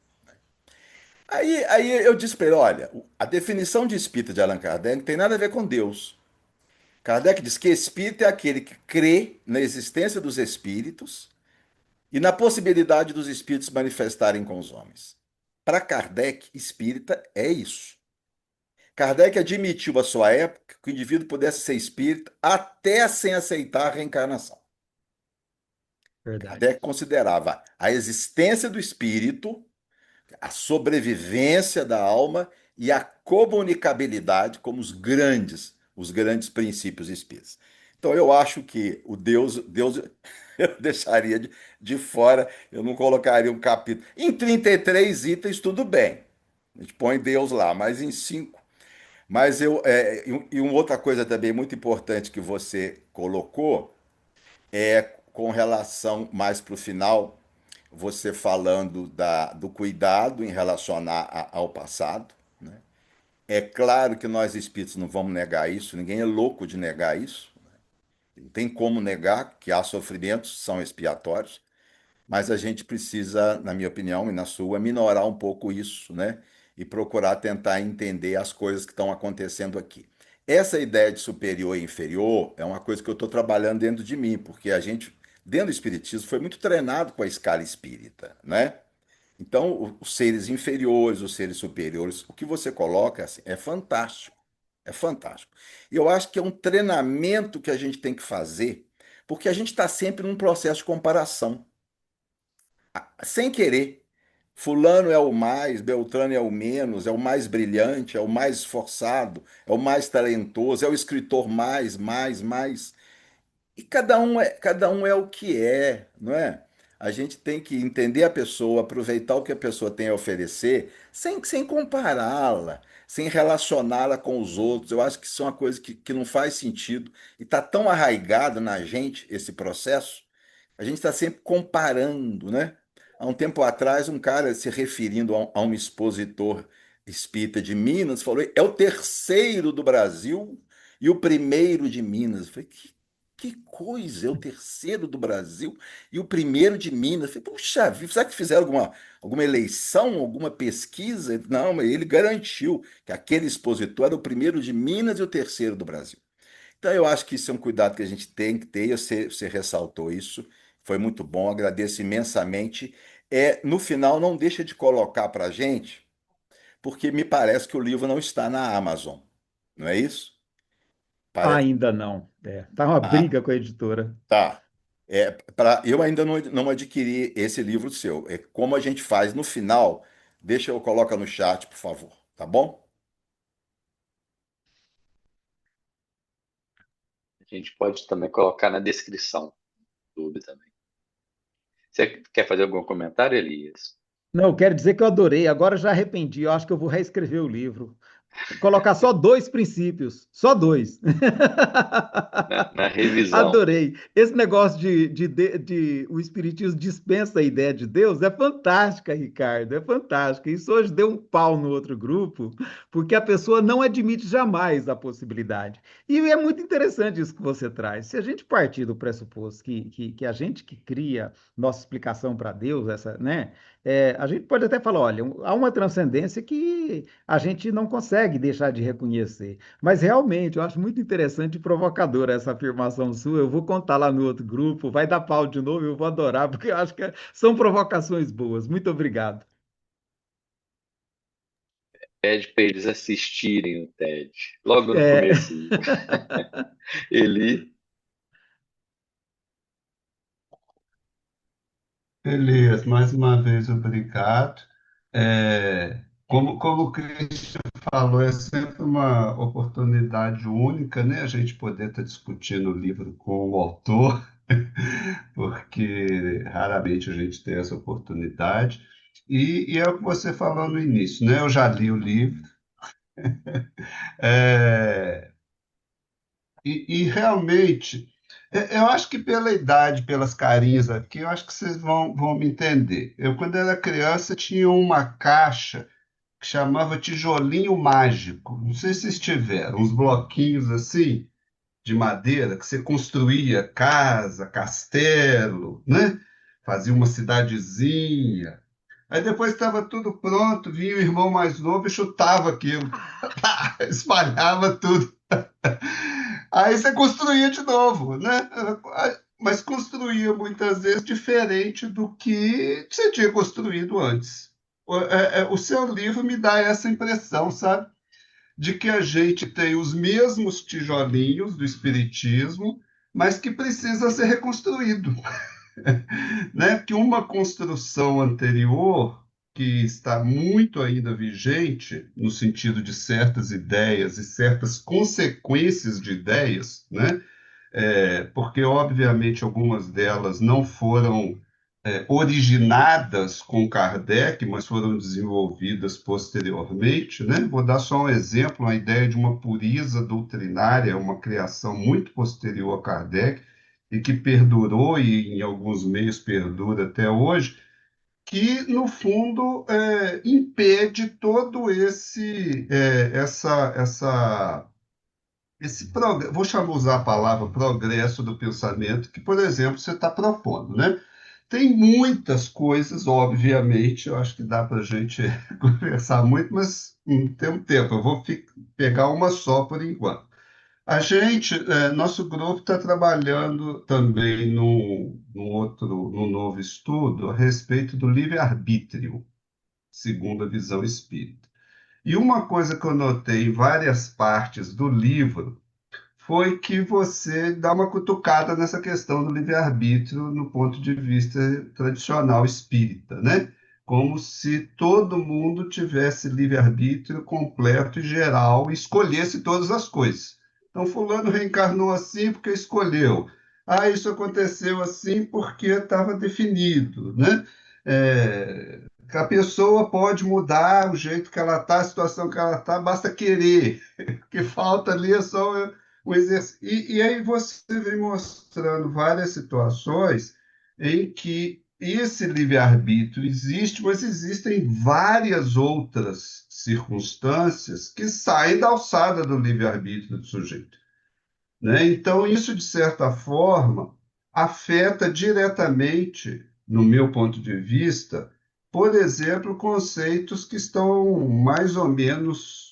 Aí eu disse para ele: olha, a definição de espírita de Allan Kardec não tem nada a ver com Deus. Kardec diz que espírita é aquele que crê na existência dos espíritos e na possibilidade dos espíritos se manifestarem com os homens. Para Kardec, espírita é isso. Kardec admitiu à sua época que o indivíduo pudesse ser espírita até sem aceitar a reencarnação. Verdade. Kardec considerava a existência do espírito, a sobrevivência da alma e a comunicabilidade como os grandes princípios espíritas. Então eu acho que o Deus eu deixaria de fora, eu não colocaria um capítulo. Em 33 itens, tudo bem. A gente põe Deus lá, mas em 5. Mas e uma outra coisa também muito importante que você colocou é com relação mais para o final, você falando do cuidado em relacionar ao passado, né? É claro que nós espíritos não vamos negar isso, ninguém é louco de negar isso. Não tem como negar que há sofrimentos, são expiatórios, mas a gente precisa, na minha opinião e na sua, minorar um pouco isso, né? E procurar tentar entender as coisas que estão acontecendo aqui. Essa ideia de superior e inferior é uma coisa que eu estou trabalhando dentro de mim, porque a gente, dentro do espiritismo, foi muito treinado com a escala espírita, né? Então, os seres inferiores, os seres superiores, o que você coloca assim, é fantástico. É fantástico. E eu acho que é um treinamento que a gente tem que fazer, porque a gente está sempre num processo de comparação sem querer. Fulano é o mais, Beltrano é o menos, é o mais brilhante, é o mais esforçado, é o mais talentoso, é o escritor mais. E cada um é o que é, não é? A gente tem que entender a pessoa, aproveitar o que a pessoa tem a oferecer, sem compará-la, sem relacioná-la com os outros. Eu acho que isso é uma coisa que não faz sentido e está tão arraigado na gente esse processo. A gente está sempre comparando, né? Há um tempo atrás, um cara se referindo a um expositor espírita de Minas falou: é o terceiro do Brasil e o primeiro de Minas. Eu falei: que coisa, é o terceiro do Brasil e o primeiro de Minas. Eu falei: puxa vida, será que fizeram alguma eleição, alguma pesquisa? Não, mas ele garantiu que aquele expositor era o primeiro de Minas e o terceiro do Brasil. Então, eu acho que isso é um cuidado que a gente tem que ter, e você ressaltou isso, foi muito bom, agradeço imensamente. No final, não deixa de colocar para a gente, porque me parece que o livro não está na Amazon, não é isso? Parece. Ainda não. É, tá uma Ah, briga com a editora. tá. Eu ainda não adquiri esse livro seu. É como a gente faz no final, deixa eu colocar no chat, por favor, tá bom? A gente pode também colocar na descrição do YouTube também. Você quer fazer algum comentário, Elias? Não, quero dizer que eu adorei. Agora já arrependi. Eu acho que eu vou reescrever o livro. Colocar só dois princípios, só dois. Na revisão. Adorei. Esse negócio o Espiritismo dispensa a ideia de Deus é fantástica, Ricardo, é fantástica. Isso hoje deu um pau no outro grupo, porque a pessoa não admite jamais a possibilidade. E é muito interessante isso que você traz. Se a gente partir do pressuposto que a gente que cria nossa explicação para Deus, essa, né? A gente pode até falar, olha, há uma transcendência que a gente não consegue deixar de reconhecer. Mas realmente, eu acho muito interessante e provocadora essa afirmação sua. Eu vou contar lá no outro grupo, vai dar pau de novo, eu vou adorar, porque eu acho que são provocações boas. Muito obrigado. Pede para eles assistirem o TED. Logo no É, comecinho. Ele Elias, mais uma vez, obrigado. Como o Cristian falou, é sempre uma oportunidade única, né? A gente poder estar discutindo o livro com o autor, porque raramente a gente tem essa oportunidade. E é o que você falou no início, né? Eu já li o livro, é, e realmente, eu acho que pela idade, pelas carinhas aqui, eu acho que vocês vão me entender. Eu, quando era criança, tinha uma caixa que chamava tijolinho mágico. Não sei se vocês tiveram, uns bloquinhos assim, de madeira, que você construía casa, castelo, né? fazia uma cidadezinha. Aí depois estava tudo pronto, vinha o irmão mais novo e chutava aquilo, espalhava tudo. Aí você construía de novo, né? Mas construía muitas vezes diferente do que você tinha construído antes. O seu livro me dá essa impressão, sabe? De que a gente tem os mesmos tijolinhos do espiritismo, mas que precisa ser reconstruído, né? Que uma construção anterior, que está muito ainda vigente, no sentido de certas ideias e certas consequências de ideias, né? Porque, obviamente, algumas delas não foram originadas com Kardec, mas foram desenvolvidas posteriormente, né? Vou dar só um exemplo, a ideia de uma pureza doutrinária, uma criação muito posterior a Kardec, e que perdurou e em alguns meios perdura até hoje, que no fundo impede todo esse vou chamar usar a palavra progresso do pensamento que, por exemplo, você está propondo, né? Tem muitas coisas, obviamente, eu acho que dá para a gente conversar muito, mas não temos tempo. Eu vou pegar uma só por enquanto. Nosso grupo está trabalhando também no novo estudo a respeito do livre-arbítrio, segundo a visão espírita. E uma coisa que eu notei em várias partes do livro foi que você dá uma cutucada nessa questão do livre-arbítrio no ponto de vista tradicional espírita, né? Como se todo mundo tivesse livre-arbítrio completo e geral e escolhesse todas as coisas. Então, fulano reencarnou assim porque escolheu. Ah, isso aconteceu assim porque estava definido, né? Que a pessoa pode mudar o jeito que ela está, a situação que ela está, basta querer. O que falta ali é só o exercício. E aí você vem mostrando várias situações em que esse livre-arbítrio existe, mas existem várias outras circunstâncias que saem da alçada do livre-arbítrio do sujeito, né? Então, isso, de certa forma, afeta diretamente, no meu ponto de vista, por exemplo, conceitos que estão mais ou menos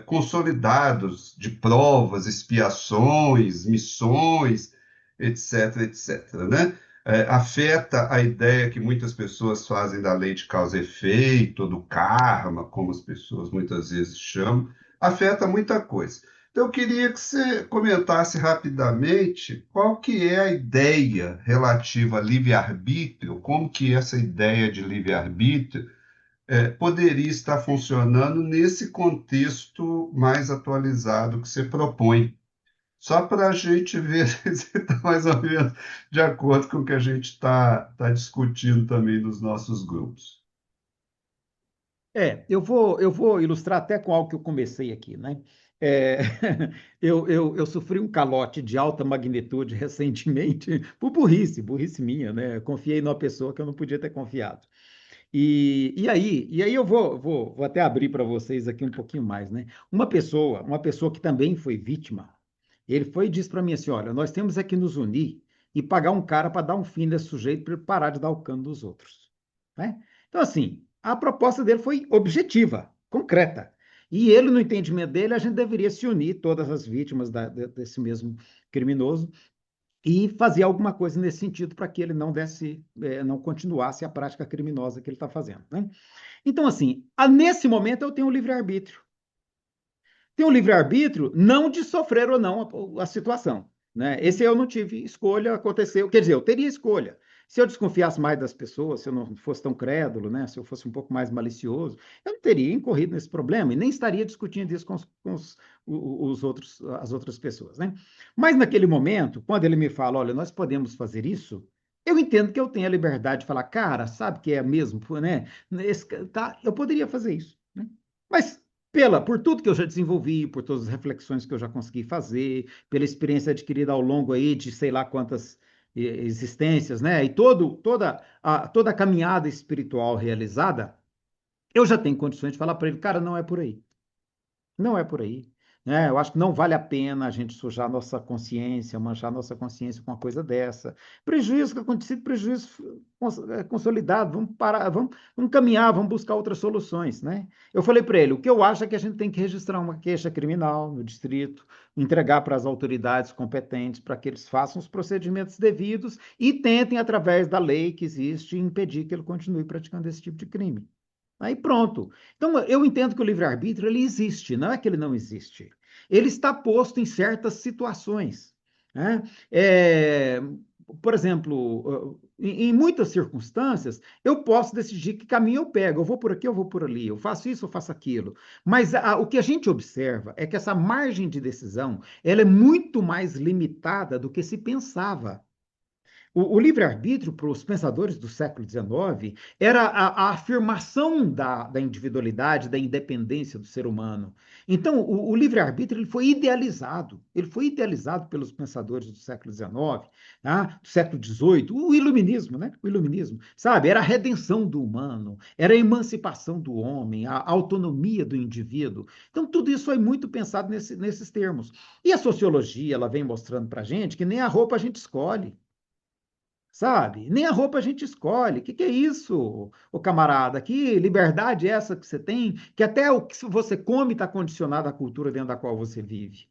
consolidados de provas, expiações, missões, etc., etc., né? Afeta a ideia que muitas pessoas fazem da lei de causa e efeito, do karma, como as pessoas muitas vezes chamam, afeta muita coisa. Então, eu queria que você comentasse rapidamente qual que é a ideia relativa a livre-arbítrio, como que essa ideia de livre-arbítrio poderia estar funcionando nesse contexto mais atualizado que você propõe. Só para a gente ver se está mais ou menos de acordo com o que a gente está discutindo também nos nossos grupos. Eu vou ilustrar até com algo que eu comecei aqui, né? É, eu sofri um calote de alta magnitude recentemente, por burrice minha, né? Confiei numa pessoa que eu não podia ter confiado. E aí eu vou até abrir para vocês aqui um pouquinho mais, né? Uma pessoa que também foi vítima, ele foi e disse para mim assim: olha, nós temos é que nos unir e pagar um cara para dar um fim nesse sujeito para ele parar de dar o cano dos outros, né? Então, assim, a proposta dele foi objetiva, concreta. E ele, no entendimento dele, a gente deveria se unir, todas as vítimas desse mesmo criminoso, e fazer alguma coisa nesse sentido para que ele não continuasse a prática criminosa que ele está fazendo, né? Então, assim, nesse momento eu tenho o livre-arbítrio. Tenho o livre-arbítrio não de sofrer ou não a situação, né? Esse eu não tive escolha, aconteceu. Quer dizer, eu teria escolha. Se eu desconfiasse mais das pessoas, se eu não fosse tão crédulo, né? Se eu fosse um pouco mais malicioso, eu não teria incorrido nesse problema e nem estaria discutindo isso com as outras pessoas, né? Mas naquele momento, quando ele me fala, olha, nós podemos fazer isso, eu entendo que eu tenho a liberdade de falar, cara, sabe que é mesmo, né? Eu poderia fazer isso, né? Mas por tudo que eu já desenvolvi, por todas as reflexões que eu já consegui fazer, pela experiência adquirida ao longo aí de sei lá quantas existências, né? E toda a caminhada espiritual realizada, eu já tenho condições de falar para ele, cara, não é por aí. Não é por aí. né? Eu acho que não vale a pena a gente sujar nossa consciência, manchar nossa consciência com uma coisa dessa. Prejuízo que acontecido, prejuízo consolidado. Vamos parar, vamos caminhar, vamos buscar outras soluções, né? Eu falei para ele, o que eu acho é que a gente tem que registrar uma queixa criminal no distrito, entregar para as autoridades competentes para que eles façam os procedimentos devidos e tentem, através da lei que existe, impedir que ele continue praticando esse tipo de crime. Aí pronto. Então, eu entendo que o livre-arbítrio ele existe, não é que ele não existe. Ele está posto em certas situações, né? É, por exemplo, em muitas circunstâncias, eu posso decidir que caminho eu pego. Eu vou por aqui, eu vou por ali. Eu faço isso, eu faço aquilo. Mas o que a gente observa é que essa margem de decisão ela é muito mais limitada do que se pensava. O livre-arbítrio, para os pensadores do século XIX, era a afirmação da individualidade, da independência do ser humano. Então, o livre-arbítrio ele foi idealizado. Ele foi idealizado pelos pensadores do século XIX, tá? Do século XVIII, o iluminismo, né? O iluminismo, sabe? Era a redenção do humano, era a emancipação do homem, a autonomia do indivíduo. Então, tudo isso foi muito pensado nesses termos. E a sociologia, ela vem mostrando para a gente que nem a roupa a gente escolhe. Sabe? Nem a roupa a gente escolhe. O que é isso, ô camarada? Que liberdade é essa que você tem? Que até o que você come está condicionado à cultura dentro da qual você vive.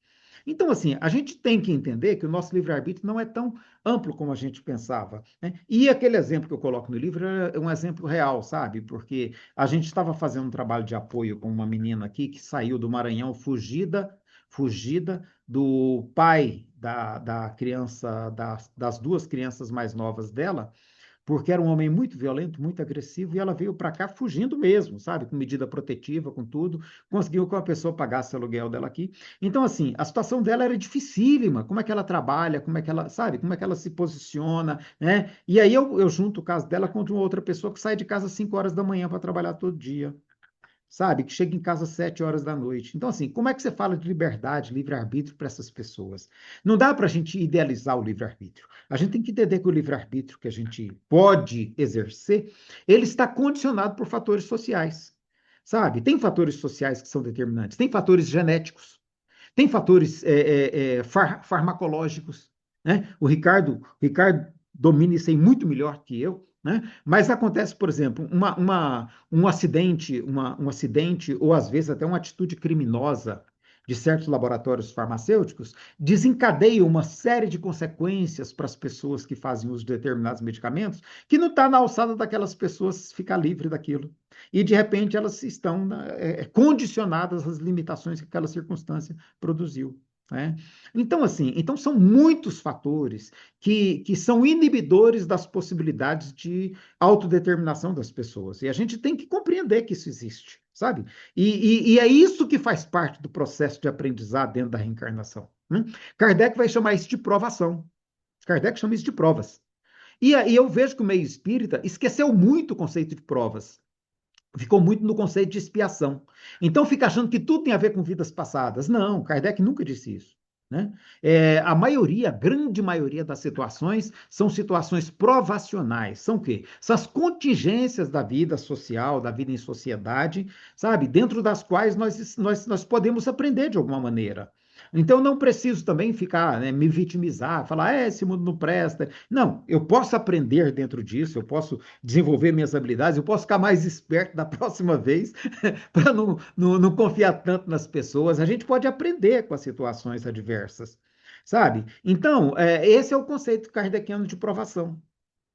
Então, assim, a gente tem que entender que o nosso livre-arbítrio não é tão amplo como a gente pensava, né? E aquele exemplo que eu coloco no livro é um exemplo real, sabe? Porque a gente estava fazendo um trabalho de apoio com uma menina aqui que saiu do Maranhão fugida do pai da criança, das duas crianças mais novas dela, porque era um homem muito violento, muito agressivo, e ela veio para cá fugindo mesmo, sabe? Com medida protetiva, com tudo, conseguiu que uma pessoa pagasse o aluguel dela aqui. Então, assim, a situação dela era dificílima, como é que ela trabalha, como é que ela, sabe? Como é que ela se posiciona, né? E aí eu junto o caso dela com de uma outra pessoa que sai de casa às 5 horas da manhã para trabalhar todo dia, sabe? Que chega em casa às 7 horas da noite. Então, assim, como é que você fala de liberdade, livre-arbítrio para essas pessoas? Não dá para a gente idealizar o livre-arbítrio. A gente tem que entender que o livre-arbítrio que a gente pode exercer, ele está condicionado por fatores sociais, sabe? Tem fatores sociais que são determinantes, tem fatores genéticos, tem fatores farmacológicos, né? O Ricardo domina isso aí muito melhor que eu, né? Mas acontece, por exemplo, um acidente ou às vezes até uma atitude criminosa de certos laboratórios farmacêuticos desencadeia uma série de consequências para as pessoas que fazem uso de determinados medicamentos que não está na alçada daquelas pessoas ficar livre daquilo. E de repente elas estão condicionadas às limitações que aquela circunstância produziu. Né? Então, assim, então são muitos fatores que são inibidores das possibilidades de autodeterminação das pessoas. E a gente tem que compreender que isso existe, sabe? E é isso que faz parte do processo de aprendizado dentro da reencarnação. Né? Kardec vai chamar isso de provação. Kardec chama isso de provas. E aí eu vejo que o meio espírita esqueceu muito o conceito de provas. Ficou muito no conceito de expiação. Então fica achando que tudo tem a ver com vidas passadas. Não, Kardec nunca disse isso. Né? A maioria, a grande maioria das situações são situações provacionais. São o quê? São as contingências da vida social, da vida em sociedade, sabe? Dentro das quais nós podemos aprender de alguma maneira. Então, não preciso também ficar, né, me vitimizar, falar, esse mundo não presta. Não, eu posso aprender dentro disso, eu posso desenvolver minhas habilidades, eu posso ficar mais esperto da próxima vez para não confiar tanto nas pessoas. A gente pode aprender com as situações adversas, sabe? Então, esse é o conceito kardeciano de provação.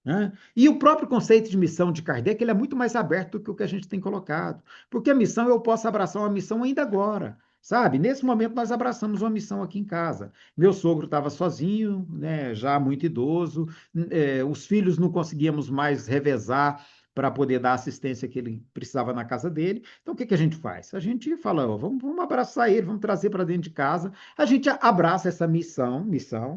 Né? E o próprio conceito de missão de Kardec ele é muito mais aberto do que o que a gente tem colocado. Porque a missão, eu posso abraçar uma missão ainda agora. Sabe? Nesse momento, nós abraçamos uma missão aqui em casa. Meu sogro estava sozinho, né, já muito idoso, os filhos não conseguíamos mais revezar para poder dar a assistência que ele precisava na casa dele. Então, o que a gente faz? A gente fala, ó, vamos abraçar ele, vamos trazer para dentro de casa. A gente abraça essa missão,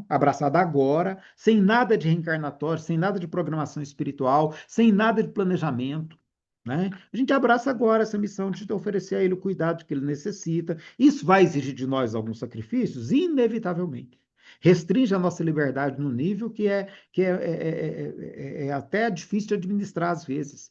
abraçada agora, sem nada de reencarnatório, sem nada de programação espiritual, sem nada de planejamento. Né? A gente abraça agora essa missão de oferecer a ele o cuidado que ele necessita. Isso vai exigir de nós alguns sacrifícios? Inevitavelmente. Restringe a nossa liberdade num nível que é até difícil de administrar às vezes.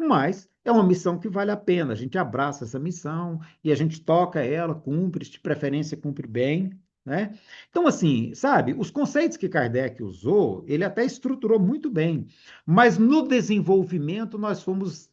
mas é uma missão que vale a pena. A gente abraça essa missão e a gente toca ela, cumpre, de preferência cumpre bem, né? Então, assim, sabe, os conceitos que Kardec usou, ele até estruturou muito bem, mas no desenvolvimento nós fomos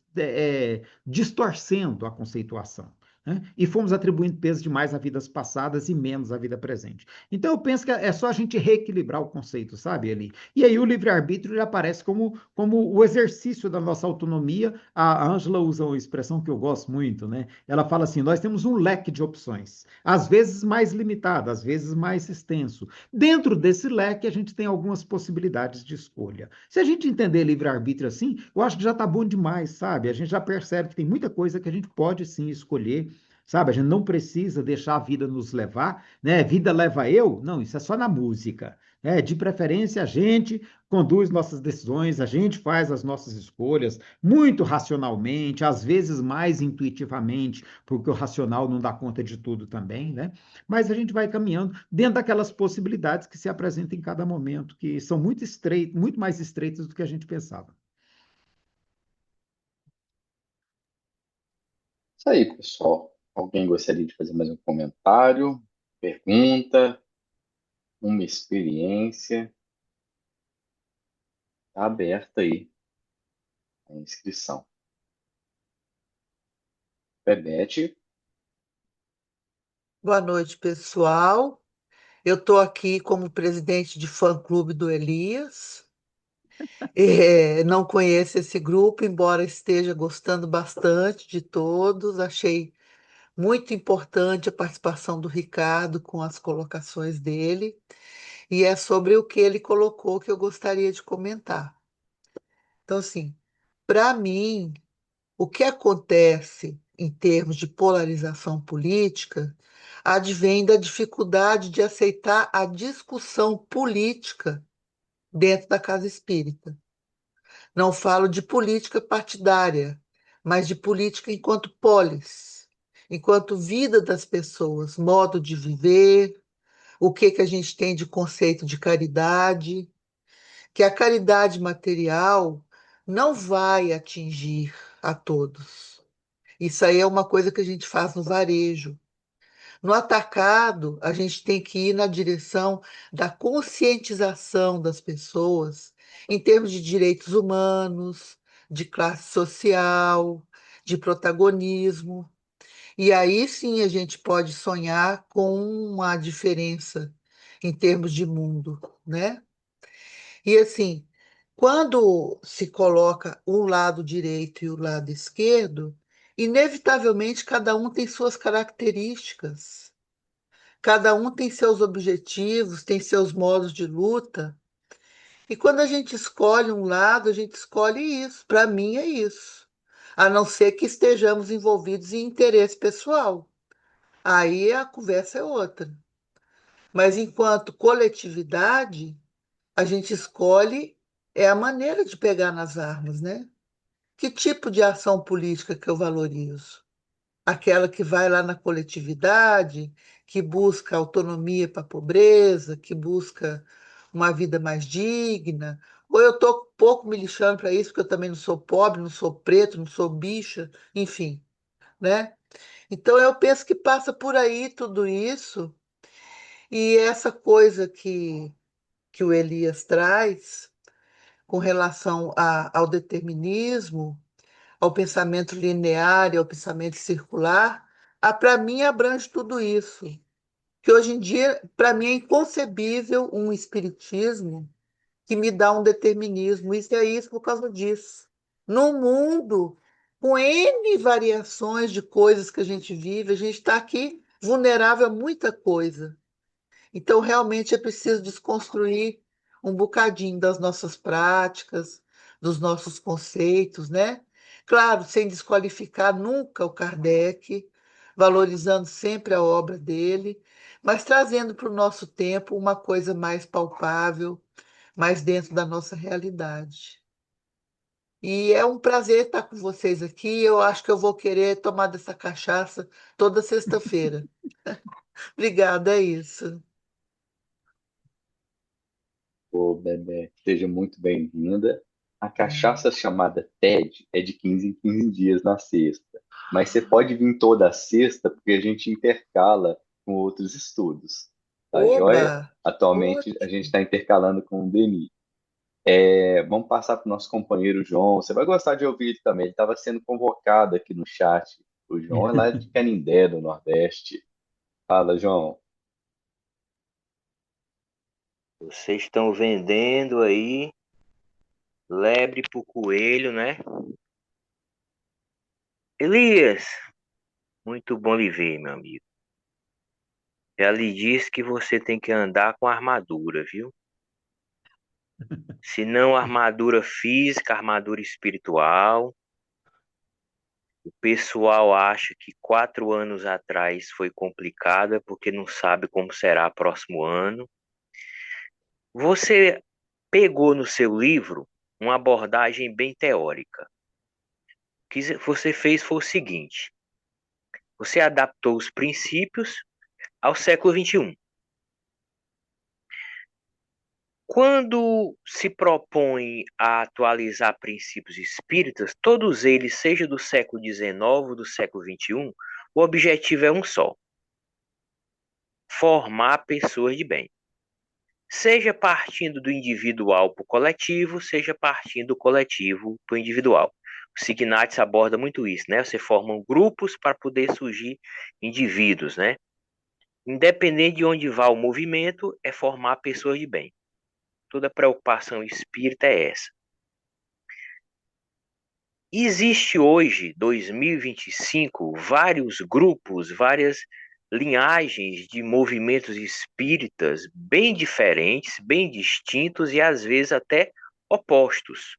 distorcendo a conceituação. Né? E fomos atribuindo peso demais a vidas passadas e menos à vida presente. Então, eu penso que é só a gente reequilibrar o conceito, sabe, Eli? E aí o livre-arbítrio ele aparece como o exercício da nossa autonomia. A Ângela usa uma expressão que eu gosto muito, né? Ela fala assim: nós temos um leque de opções, às vezes mais limitado, às vezes mais extenso. Dentro desse leque, a gente tem algumas possibilidades de escolha. Se a gente entender livre-arbítrio assim, eu acho que já está bom demais, sabe? A gente já percebe que tem muita coisa que a gente pode sim escolher. Sabe, a gente não precisa deixar a vida nos levar, né? Vida leva eu? Não, isso é só na música. Né? De preferência, a gente conduz nossas decisões, a gente faz as nossas escolhas muito racionalmente, às vezes mais intuitivamente, porque o racional não dá conta de tudo também, né? Mas a gente vai caminhando dentro daquelas possibilidades que se apresentam em cada momento, que são muito estreitas, muito mais estreitas do que a gente pensava. Isso aí, pessoal. Alguém gostaria de fazer mais um comentário, pergunta, uma experiência? Está aberta aí a inscrição. Bebete, Boa noite, pessoal. Eu estou aqui como presidente de fã-clube do Elias. Não conheço esse grupo, embora esteja gostando bastante de todos. Achei muito importante a participação do Ricardo com as colocações dele. E é sobre o que ele colocou que eu gostaria de comentar. Então, assim, para mim, o que acontece em termos de polarização política advém da dificuldade de aceitar a discussão política dentro da casa espírita. Não falo de política partidária, mas de política enquanto polis, enquanto vida das pessoas, modo de viver, o que que a gente tem de conceito de caridade, que a caridade material não vai atingir a todos. Isso aí é uma coisa que a gente faz no varejo. No atacado, a gente tem que ir na direção da conscientização das pessoas em termos de direitos humanos, de classe social, de protagonismo. E aí sim a gente pode sonhar com uma diferença em termos de mundo, né? E assim, quando se coloca o lado direito e o lado esquerdo, inevitavelmente cada um tem suas características, cada um tem seus objetivos, tem seus modos de luta. E quando a gente escolhe um lado, a gente escolhe isso. Para mim é isso. A não ser que estejamos envolvidos em interesse pessoal. Aí a conversa é outra. Mas enquanto coletividade, a gente escolhe a maneira de pegar nas armas, né? Que tipo de ação política que eu valorizo? Aquela que vai lá na coletividade, que busca autonomia para a pobreza, que busca uma vida mais digna? Ou eu estou pouco me lixando para isso, porque eu também não sou pobre, não sou preto, não sou bicha, enfim, né? Então eu penso que passa por aí tudo isso, e essa coisa que o Elias traz com relação ao determinismo, ao pensamento linear e ao pensamento circular, para mim abrange tudo isso. Que hoje em dia, para mim, é inconcebível um espiritismo que me dá um determinismo. Isso é isso por causa disso. No mundo, com N variações de coisas que a gente vive, a gente está aqui vulnerável a muita coisa. Então, realmente é preciso desconstruir um bocadinho das nossas práticas, dos nossos conceitos, né? Claro, sem desqualificar nunca o Kardec, valorizando sempre a obra dele, mas trazendo para o nosso tempo uma coisa mais palpável, mais dentro da nossa realidade. E é um prazer estar com vocês aqui. Eu acho que eu vou querer tomar dessa cachaça toda sexta-feira. Obrigada, é isso. ô Bebete, seja muito bem-vinda. A cachaça chamada TED é de 15 em 15 dias na sexta. Mas você pode vir toda sexta, porque a gente intercala com outros estudos. Tá joia? Oba! Atualmente a gente Ótimo! está intercalando com o DNI. Vamos passar para o nosso companheiro João. Você vai gostar de ouvir ele também. Ele estava sendo convocado aqui no chat. O João é lá de Canindé, do Nordeste. Fala, João. Vocês estão vendendo aí lebre pro coelho, né? Elias, muito bom lhe ver, meu amigo. Já lhe disse que você tem que andar com armadura, viu? Se não armadura física, armadura espiritual. O pessoal acha que 4 anos atrás foi complicada porque não sabe como será próximo ano. Você pegou no seu livro uma abordagem bem teórica. O que você fez foi o seguinte: você adaptou os princípios ao século XXI. Quando se propõe a atualizar princípios espíritas, todos eles, seja do século XIX ou do século XXI, o objetivo é um só: formar pessoas de bem. Seja partindo do individual para o coletivo, seja partindo do coletivo para o individual. O Signatis aborda muito isso, né? Você forma grupos para poder surgir indivíduos, né? Independente de onde vá o movimento, é formar pessoas de bem. Toda preocupação espírita é essa. Existe hoje, 2025, vários grupos, várias linhagens de movimentos espíritas bem diferentes, bem distintos e às vezes até opostos.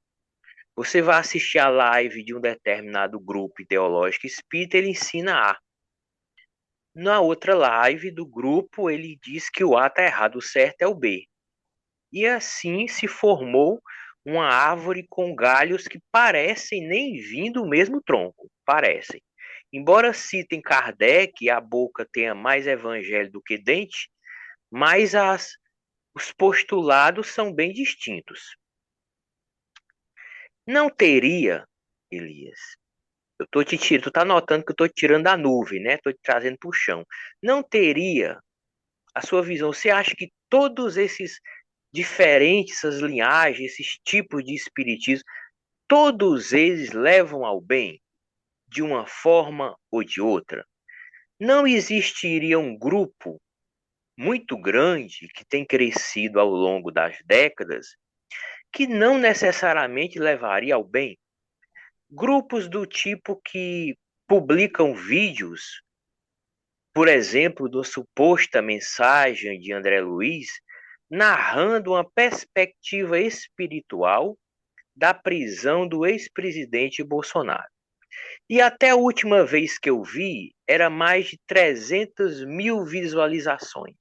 Você vai assistir a live de um determinado grupo ideológico espírita, ele ensina A. Na outra live do grupo, ele diz que o A está errado, o certo é o B. E assim se formou uma árvore com galhos que parecem nem vir do mesmo tronco, parecem. Embora citem Kardec e a boca tenha mais evangelho do que dente, mas os postulados são bem distintos. Não teria, Elias, tu tá notando que eu tô te tirando da nuvem, né? Tô te trazendo pro chão. Não teria a sua visão. Você acha que todos esses diferentes, essas linhagens, esses tipos de espiritismo, todos eles levam ao bem de uma forma ou de outra? Não existiria um grupo muito grande que tem crescido ao longo das décadas que não necessariamente levaria ao bem? Grupos do tipo que publicam vídeos, por exemplo, da suposta mensagem de André Luiz, narrando uma perspectiva espiritual da prisão do ex-presidente Bolsonaro. E até a última vez que eu vi, era mais de 300 mil visualizações.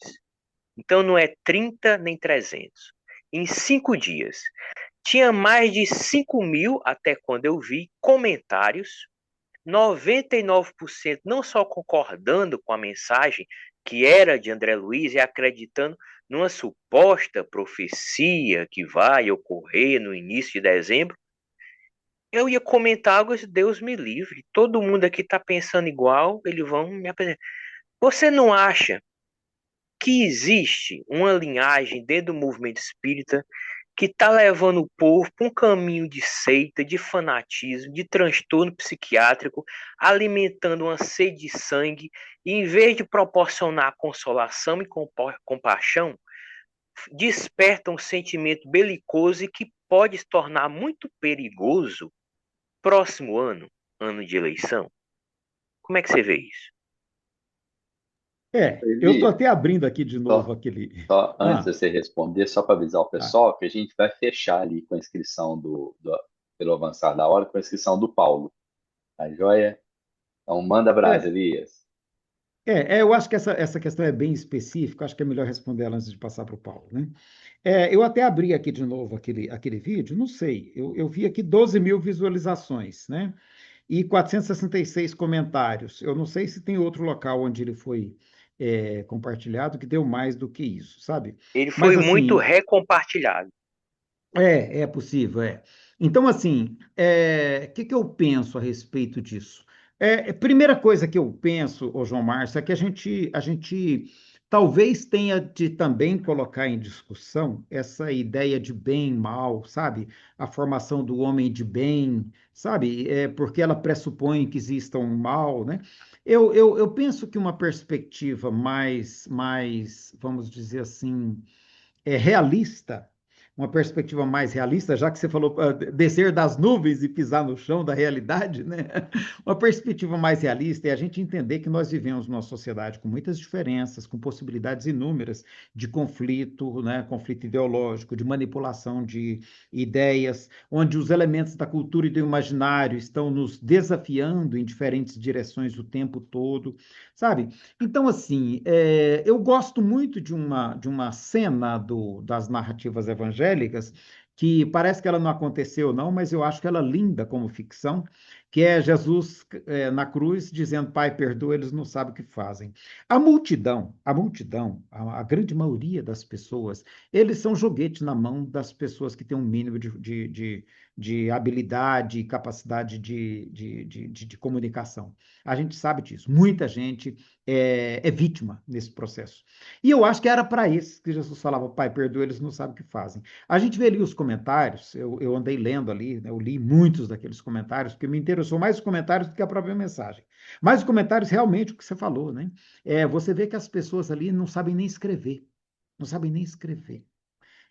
Então não é 30 nem 300. Em 5 dias. Tinha mais de 5 mil, até quando eu vi, comentários. 99% não só concordando com a mensagem que era de André Luiz e acreditando numa suposta profecia que vai ocorrer no início de dezembro. Eu ia comentar algo, Deus me livre. Todo mundo aqui está pensando igual, eles vão me apresentar. Você não acha que existe uma linhagem dentro do movimento espírita que está levando o povo para um caminho de seita, de fanatismo, de transtorno psiquiátrico, alimentando uma sede de sangue, e em vez de proporcionar consolação e compaixão, desperta um sentimento belicoso e que pode se tornar muito perigoso próximo ano, ano de eleição? Como é que você vê isso? Eu estou Elias, até abrindo aqui de novo só, aquele. só antes de Ah, você responder, só para avisar o tá. pessoal que a gente vai fechar ali com a inscrição pelo avançar da hora, com a inscrição do Paulo. Tá joia? Então, manda brasa, É, Elias. eu acho que essa questão é bem específica, acho que é melhor responder ela antes de passar para o Paulo, né? Eu até abri aqui de novo aquele vídeo, não sei, eu vi aqui 12 mil visualizações, né? E 466 comentários. Eu não sei se tem outro local onde ele foi compartilhado que deu mais do que isso, sabe? Ele Mas foi muito assim, recompartilhado. é possível. Então, assim, o que que eu penso a respeito disso? Primeira coisa que eu penso, ô João Márcio, é que a gente talvez tenha de também colocar em discussão essa ideia de bem e mal, sabe? A formação do homem de bem, sabe? Porque ela pressupõe que exista um mal, né? Eu penso que uma perspectiva vamos dizer assim, realista, uma perspectiva mais realista, já que você falou descer das nuvens e pisar no chão da realidade, né? Uma perspectiva mais realista é a gente entender que nós vivemos numa sociedade com muitas diferenças, com possibilidades inúmeras de conflito, né? Conflito ideológico, de manipulação de ideias, onde os elementos da cultura e do imaginário estão nos desafiando em diferentes direções o tempo todo, sabe? Então, assim, eu gosto muito de uma cena das narrativas evangélicas, que parece que ela não aconteceu, não, mas eu acho que ela é linda como ficção, que é Jesus, na cruz, dizendo, Pai, perdoa, eles não sabem o que fazem. A grande maioria das pessoas, eles são joguetes na mão das pessoas que têm um mínimo de habilidade e capacidade de comunicação. A gente sabe disso. Muita gente é vítima nesse processo. E eu acho que era para isso que Jesus falava, Pai, perdoa, eles não sabem o que fazem. A gente vê ali os comentários, eu andei lendo ali, né, eu li muitos daqueles comentários, porque me interessou mais os comentários do que a própria mensagem. Mas os comentários, realmente, o que você falou, né? Você vê que as pessoas ali não sabem nem escrever, não sabem nem escrever.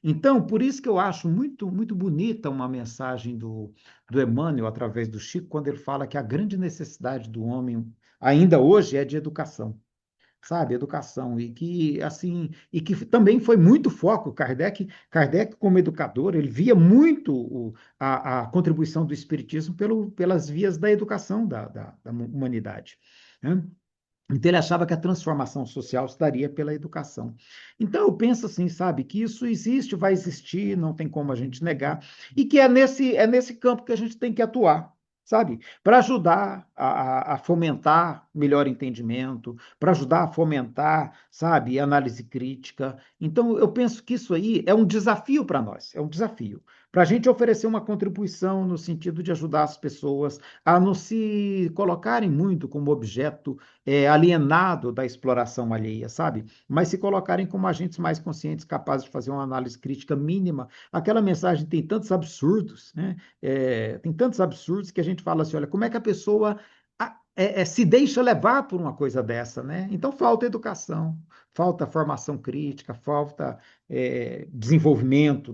Então, por isso que eu acho muito, muito bonita uma mensagem do Emmanuel, através do Chico, quando ele fala que a grande necessidade do homem, ainda hoje, é de educação, sabe? Educação. E que, assim, e que também foi muito foco. Kardec, como educador, ele via muito a contribuição do Espiritismo pelas vias da educação da humanidade, né? Então, ele achava que a transformação social se daria pela educação. Então, eu penso assim, sabe, que isso existe, vai existir, não tem como a gente negar, e que é nesse campo que a gente tem que atuar, sabe, para ajudar a fomentar melhor entendimento, para ajudar a fomentar, sabe, análise crítica. Então, eu penso que isso aí é um desafio para nós, é um desafio, para a gente oferecer uma contribuição no sentido de ajudar as pessoas a não se colocarem muito como objeto alienado da exploração alheia, sabe? Mas se colocarem como agentes mais conscientes, capazes de fazer uma análise crítica mínima. Aquela mensagem tem tantos absurdos, né? Tem tantos absurdos que a gente fala assim, olha, como é que a pessoa se deixa levar por uma coisa dessa, né? Então falta educação, falta formação crítica, falta desenvolvimento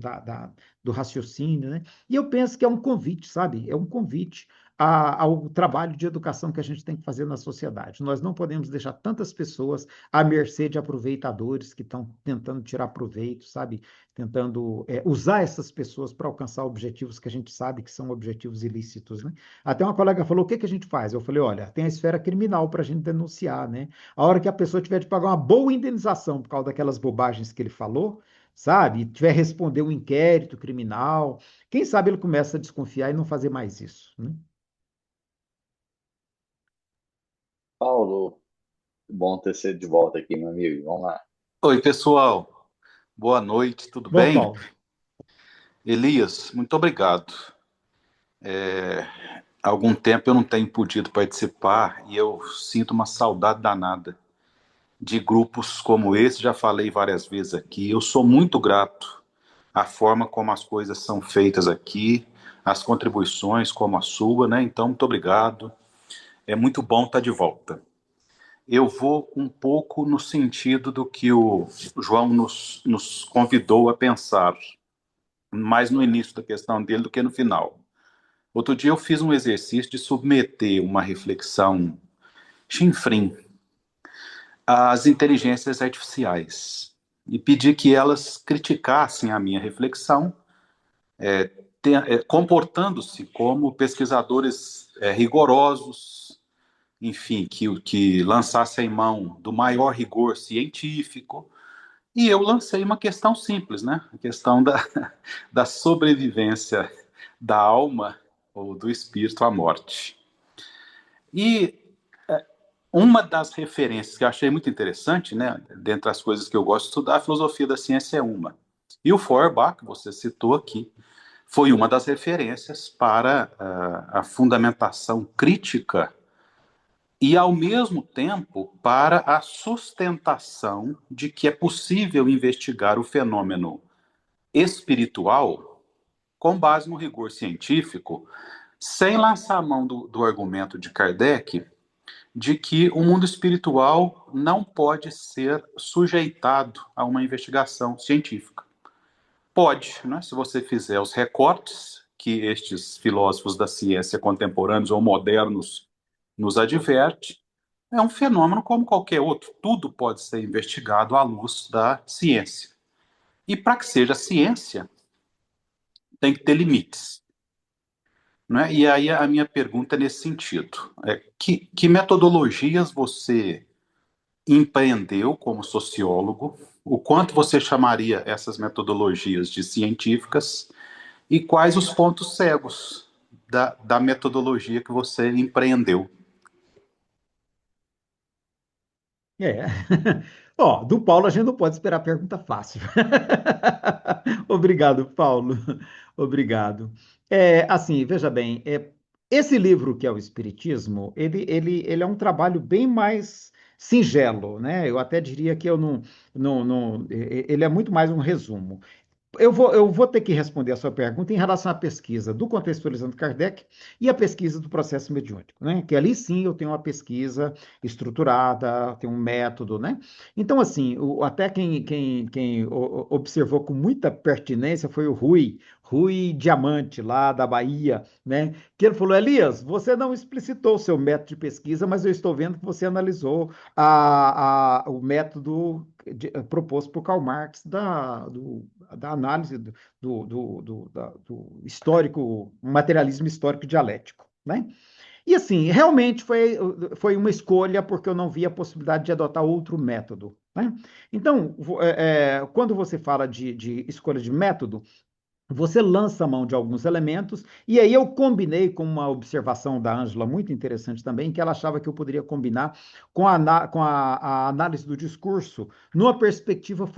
do raciocínio, né? E eu penso que é um convite, sabe? É um convite ao trabalho de educação que a gente tem que fazer na sociedade. Nós não podemos deixar tantas pessoas à mercê de aproveitadores que estão tentando tirar proveito, sabe? Tentando usar essas pessoas para alcançar objetivos que a gente sabe que são objetivos ilícitos, né? Até uma colega falou, o que que a gente faz? Eu falei, olha, tem a esfera criminal para a gente denunciar, né? A hora que a pessoa tiver de pagar uma boa indenização por causa daquelas bobagens que ele falou, sabe? Tiver responder um inquérito criminal, quem sabe ele começa a desconfiar e não fazer mais isso, né? Paulo, bom ter você de volta aqui, meu amigo. Vamos lá. Oi, pessoal. Boa noite, tudo Bom, bem? Paulo. Elias, muito obrigado. Há algum tempo eu não tenho podido participar e eu sinto uma saudade danada de grupos como esse. Já falei várias vezes aqui. Eu sou muito grato à forma como as coisas são feitas aqui, as contribuições como a sua, né? Então, muito obrigado. É muito bom estar de volta. Eu vou um pouco no sentido do que o João nos convidou a pensar, mais no início da questão dele do que no final. Outro dia eu fiz um exercício de submeter uma reflexão chinfrim às inteligências artificiais e pedi que elas criticassem a minha reflexão, comportando-se como pesquisadores rigorosos, enfim, que lançassem mão do maior rigor científico. E eu lancei uma questão simples, né? A questão da sobrevivência da alma ou do espírito à morte. E uma das referências que eu achei muito interessante, né, dentre as coisas que eu gosto de estudar, a filosofia da ciência é uma. E o Feuerbach, que você citou aqui, foi uma das referências para a fundamentação crítica e, ao mesmo tempo, para a sustentação de que é possível investigar o fenômeno espiritual com base no rigor científico, sem lançar a mão do argumento de Kardec de que o mundo espiritual não pode ser sujeitado a uma investigação científica. Pode, né? Se você fizer os recortes que estes filósofos da ciência contemporâneos ou modernos nos adverte, é um fenômeno como qualquer outro. Tudo pode ser investigado à luz da ciência. E para que seja ciência, tem que ter limites. Né? E aí a minha pergunta é nesse sentido. Que metodologias você empreendeu como sociólogo? O quanto você chamaria essas metodologias de científicas? E quais os pontos cegos da metodologia que você empreendeu? É. Ó, do Paulo a gente não pode esperar pergunta fácil. Obrigado, Paulo. Obrigado. Assim, veja bem, esse livro que é o Espiritismo, ele é um trabalho bem mais singelo, né? Eu até diria que eu ele é muito mais um resumo. Eu vou ter que responder a sua pergunta em relação à pesquisa do Contextualizando Kardec e a pesquisa do processo mediúnico, né? Que ali sim eu tenho uma pesquisa estruturada, tenho um método, né? Então, assim, até quem observou com muita pertinência foi o Rui Diamante, lá da Bahia, né? Que ele falou: Elias, você não explicitou o seu método de pesquisa, mas eu estou vendo que você analisou o método proposto por Karl Marx da análise do histórico, materialismo histórico dialético, né? E assim, realmente foi uma escolha porque eu não via a possibilidade de adotar outro método, né? Então, quando você fala de escolha de método, você lança a mão de alguns elementos, e aí eu combinei com uma observação da Ângela muito interessante também, que ela achava que eu poderia combinar com a análise do discurso, numa perspectiva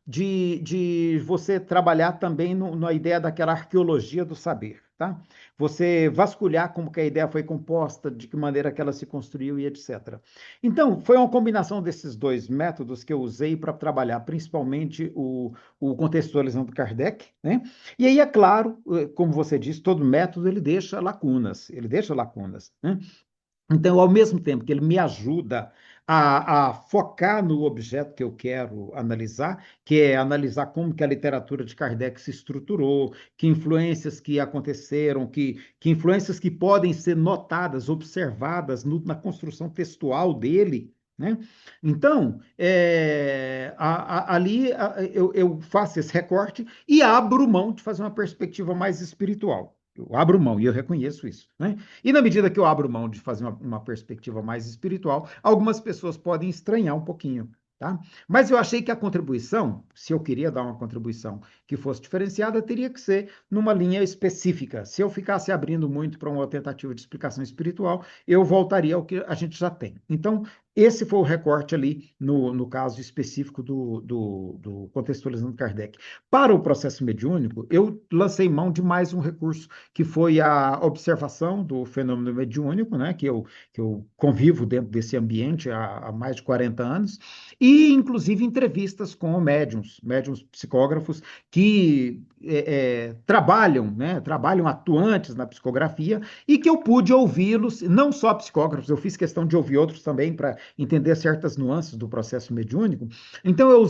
de você trabalhar também na ideia daquela arqueologia do saber, tá? Você vasculhar como que a ideia foi composta, de que maneira que ela se construiu e etc. Então, foi uma combinação desses dois métodos que eu usei para trabalhar principalmente o contextualizando Kardec, né? E aí, é claro, como você disse, todo método ele deixa lacunas, né? Então, ao mesmo tempo que ele me ajuda a focar no objeto que eu quero analisar, que é analisar como que a literatura de Kardec se estruturou, que influências que aconteceram, que influências que podem ser notadas, observadas na construção textual dele, né? Então, ali eu faço esse recorte e abro mão de fazer uma perspectiva mais espiritual. Eu abro mão e eu reconheço isso, né? E na medida que eu abro mão de fazer uma perspectiva mais espiritual, algumas pessoas podem estranhar um pouquinho, tá? Mas eu achei que a contribuição, se eu queria dar uma contribuição que fosse diferenciada, teria que ser numa linha específica. Se eu ficasse abrindo muito para uma tentativa de explicação espiritual, eu voltaria ao que a gente já tem. Então, esse foi o recorte ali, no caso específico do Contextualizando Kardec. Para o processo mediúnico, eu lancei mão de mais um recurso, que foi a observação do fenômeno mediúnico, né, que eu convivo dentro desse ambiente há mais de 40 anos, e inclusive entrevistas com médiums psicógrafos que trabalham, né, trabalham atuantes na psicografia, e que eu pude ouvi-los, não só psicógrafos, eu fiz questão de ouvir outros também para entender certas nuances do processo mediúnico. Então eu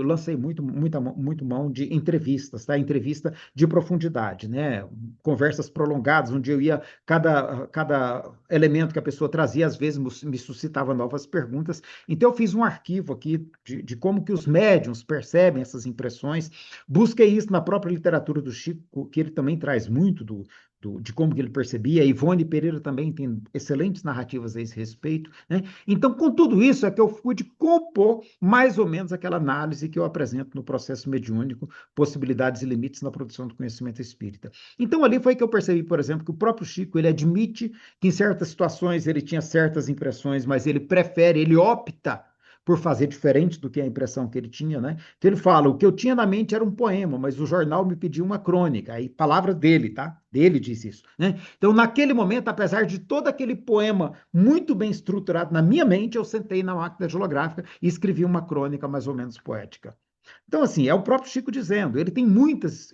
lancei muito mão de entrevistas, tá? Entrevista de profundidade, né? Conversas prolongadas, onde eu ia, cada elemento que a pessoa trazia, às vezes me suscitava novas perguntas. Então eu fiz um arquivo aqui de como que os médiuns percebem essas impressões. Busquei isso na própria literatura do Chico, que ele também traz muito de como que ele percebia. A Ivone Pereira também tem excelentes narrativas a esse respeito, né? Então, com tudo isso, é que eu pude compor mais ou menos aquela análise que eu apresento no processo mediúnico, possibilidades e limites na produção do conhecimento espírita. Então, ali foi que eu percebi, por exemplo, que o próprio Chico, ele admite que em certas situações ele tinha certas impressões, mas ele opta por fazer diferente do que a impressão que ele tinha, né? Então ele fala, o que eu tinha na mente era um poema, mas o jornal me pediu uma crônica. Aí, palavra dele, tá? Dele disse isso, né? Então, naquele momento, apesar de todo aquele poema muito bem estruturado na minha mente, eu sentei na máquina datilográfica e escrevi uma crônica mais ou menos poética. Então, assim, é o próprio Chico dizendo, ele tem muitos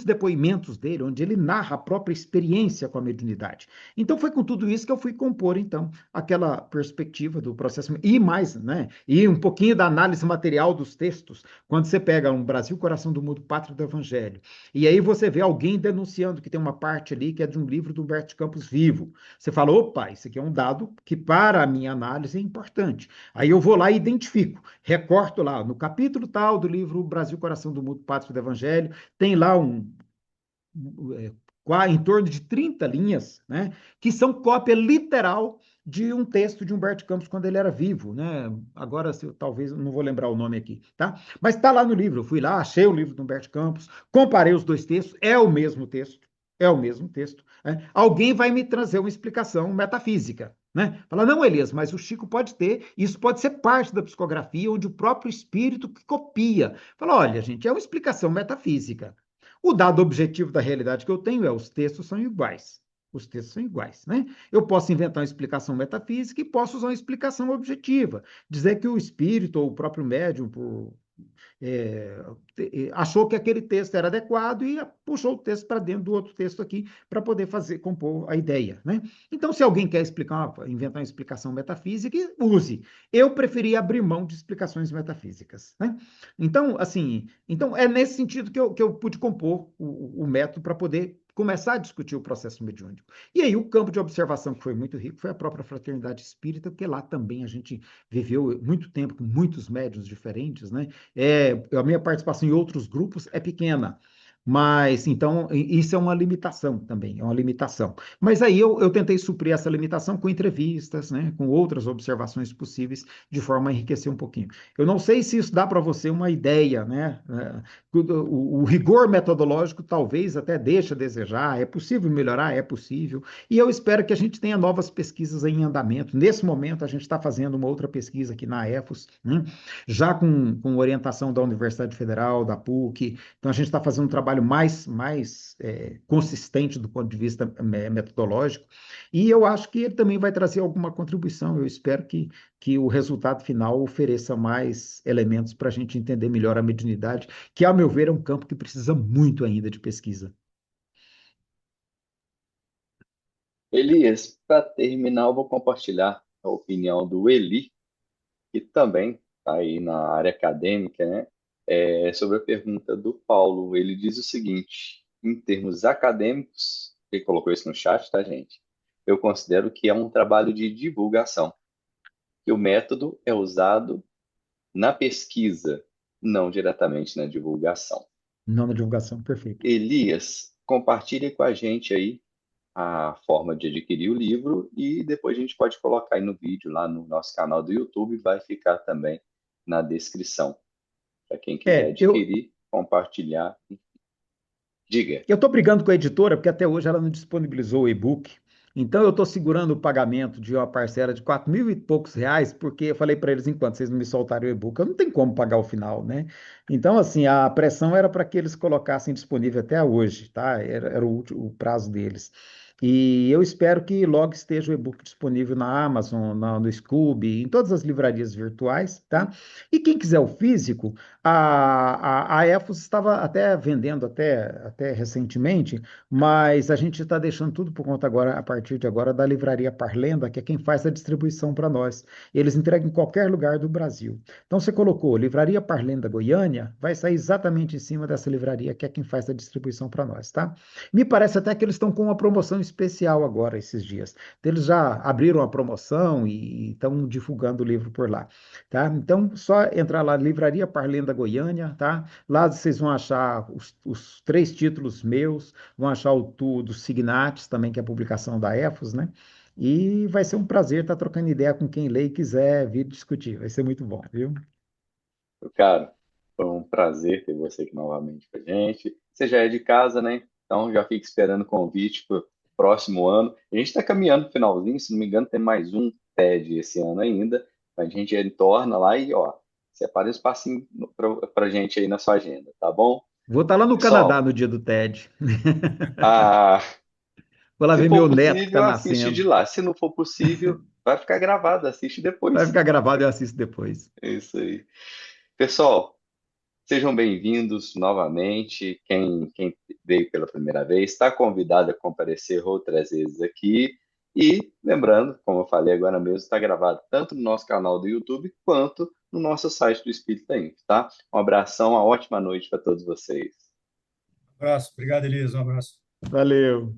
depoimentos dele, onde ele narra a própria experiência com a mediunidade. Então, foi com tudo isso que eu fui compor, então, aquela perspectiva do processo, e mais, né, e um pouquinho da análise material dos textos, quando você pega um Brasil, Coração do Mundo, Pátria do Evangelho, e aí você vê alguém denunciando que tem uma parte ali que é de um livro do Humberto de Campos Vivo, você fala, opa, isso aqui é um dado que para a minha análise é importante. Aí eu vou lá e identifico, recorto lá, no capítulo tal do livro Brasil, Coração do Mundo, Pátria do Evangelho, tem lá em torno de 30 linhas, né, que são cópia literal de um texto de Humberto Campos quando ele era vivo, né? Agora, talvez, não vou lembrar o nome aqui, tá? Mas está lá no livro, eu fui lá, achei o livro do Humberto Campos, comparei os dois textos, é o mesmo texto, é o mesmo texto, né? Alguém vai me trazer uma explicação metafísica, né? Fala, não, Elias, mas o Chico pode ter, isso pode ser parte da psicografia, onde o próprio espírito que copia. Fala, olha, gente, é uma explicação metafísica. O dado objetivo da realidade que eu tenho é os textos são iguais. Os textos são iguais, né? Eu posso inventar uma explicação metafísica e posso usar uma explicação objetiva. Dizer que o espírito ou o próprio médium, é, achou que aquele texto era adequado e puxou o texto para dentro do outro texto aqui para poder compor a ideia, né? Então, se alguém quer inventar uma explicação metafísica, use. Eu preferi abrir mão de explicações metafísicas, né? Então, assim, então é nesse sentido que eu pude compor o método para poder começar a discutir o processo mediúnico. E aí o campo de observação que foi muito rico foi a própria fraternidade espírita, porque lá também a gente viveu muito tempo com muitos médiuns diferentes, né? A minha participação em outros grupos é pequena, mas então isso é uma limitação também, é uma limitação. Mas aí eu tentei suprir essa limitação com entrevistas, né, com outras observações possíveis, de forma a enriquecer um pouquinho. Eu não sei se isso dá para você uma ideia, né? O rigor metodológico talvez até deixe a desejar, é possível melhorar? É possível. E eu espero que a gente tenha novas pesquisas em andamento. Nesse momento, a gente está fazendo uma outra pesquisa aqui na EFOS, né? Já com orientação da Universidade Federal, da PUC. Então, a gente está fazendo um trabalho mais consistente do ponto de vista metodológico. E eu acho que ele também vai trazer alguma contribuição. Eu espero que o resultado final ofereça mais elementos para a gente entender melhor a mediunidade, que, ao meu ver, é um campo que precisa muito ainda de pesquisa. Elias, para terminar, eu vou compartilhar a opinião do Eli, que também está aí na área acadêmica, né? Sobre a pergunta do Paulo. Ele diz o seguinte: em termos acadêmicos, ele colocou isso no chat, tá, gente? Eu considero que é um trabalho de divulgação, que o método é usado na pesquisa, não diretamente na divulgação. Não na divulgação, perfeito. Elias, compartilhe com a gente aí a forma de adquirir o livro e depois a gente pode colocar aí no vídeo, lá no nosso canal do YouTube, vai ficar também na descrição. Para quem quiser Eu adquirir, compartilhar, diga. Eu estou brigando com a editora porque até hoje ela não disponibilizou o e-book. Então eu estou segurando o pagamento de uma parcela de 4.000 e poucos reais, porque eu falei para eles, enquanto vocês não me soltarem o e-book, eu não tenho como pagar o final, né? Então, assim, a pressão era para que eles colocassem disponível até hoje, tá? Era o prazo deles. E eu espero que logo esteja o e-book disponível na Amazon, no Scoob, em todas as livrarias virtuais, tá? E quem quiser o físico, a EFOS estava até vendendo até recentemente, mas a gente está deixando tudo por conta agora, a partir de agora, da Livraria Parlenda, que é quem faz a distribuição para nós. Eles entregam em qualquer lugar do Brasil. Então, você colocou Livraria Parlenda Goiânia, vai sair exatamente em cima dessa livraria, que é quem faz a distribuição para nós, tá? Me parece até que eles estão com uma promoção especial agora, esses dias. Eles já abriram a promoção e estão divulgando o livro por lá, tá? Então, só entrar lá, Livraria Parlenda Goiânia, tá? Lá vocês vão achar os 3 títulos meus, vão achar o do Signates também, que é a publicação da EFOS, né? E vai ser um prazer estar trocando ideia com quem lê e quiser vir discutir. Vai ser muito bom, viu? Cara, foi um prazer ter você aqui novamente com a gente. Você já é de casa, né? Então já fica esperando o convite para o próximo ano. A gente está caminhando para o finalzinho, se não me engano, tem mais um TED esse ano ainda. A gente retorna lá e, ó, separa um espacinho pra gente aí na sua agenda, tá bom? Vou estar lá no Canadá Pessoal, no dia do TED. ah, Vou lá se ver for meu neto que está possível, assiste de nascendo. lá. Se não for possível, vai ficar gravado, assiste Vai depois. ficar gravado e eu assisto depois. É isso aí. Pessoal, sejam bem-vindos novamente. Quem veio pela primeira vez está convidado a comparecer outras vezes aqui. E lembrando, como eu falei agora mesmo, está gravado tanto no nosso canal do YouTube quanto no nosso site do Espírita Info, tá? Um abração, uma ótima noite para todos vocês. Um abraço. Obrigado, Elisa. Um abraço. Valeu.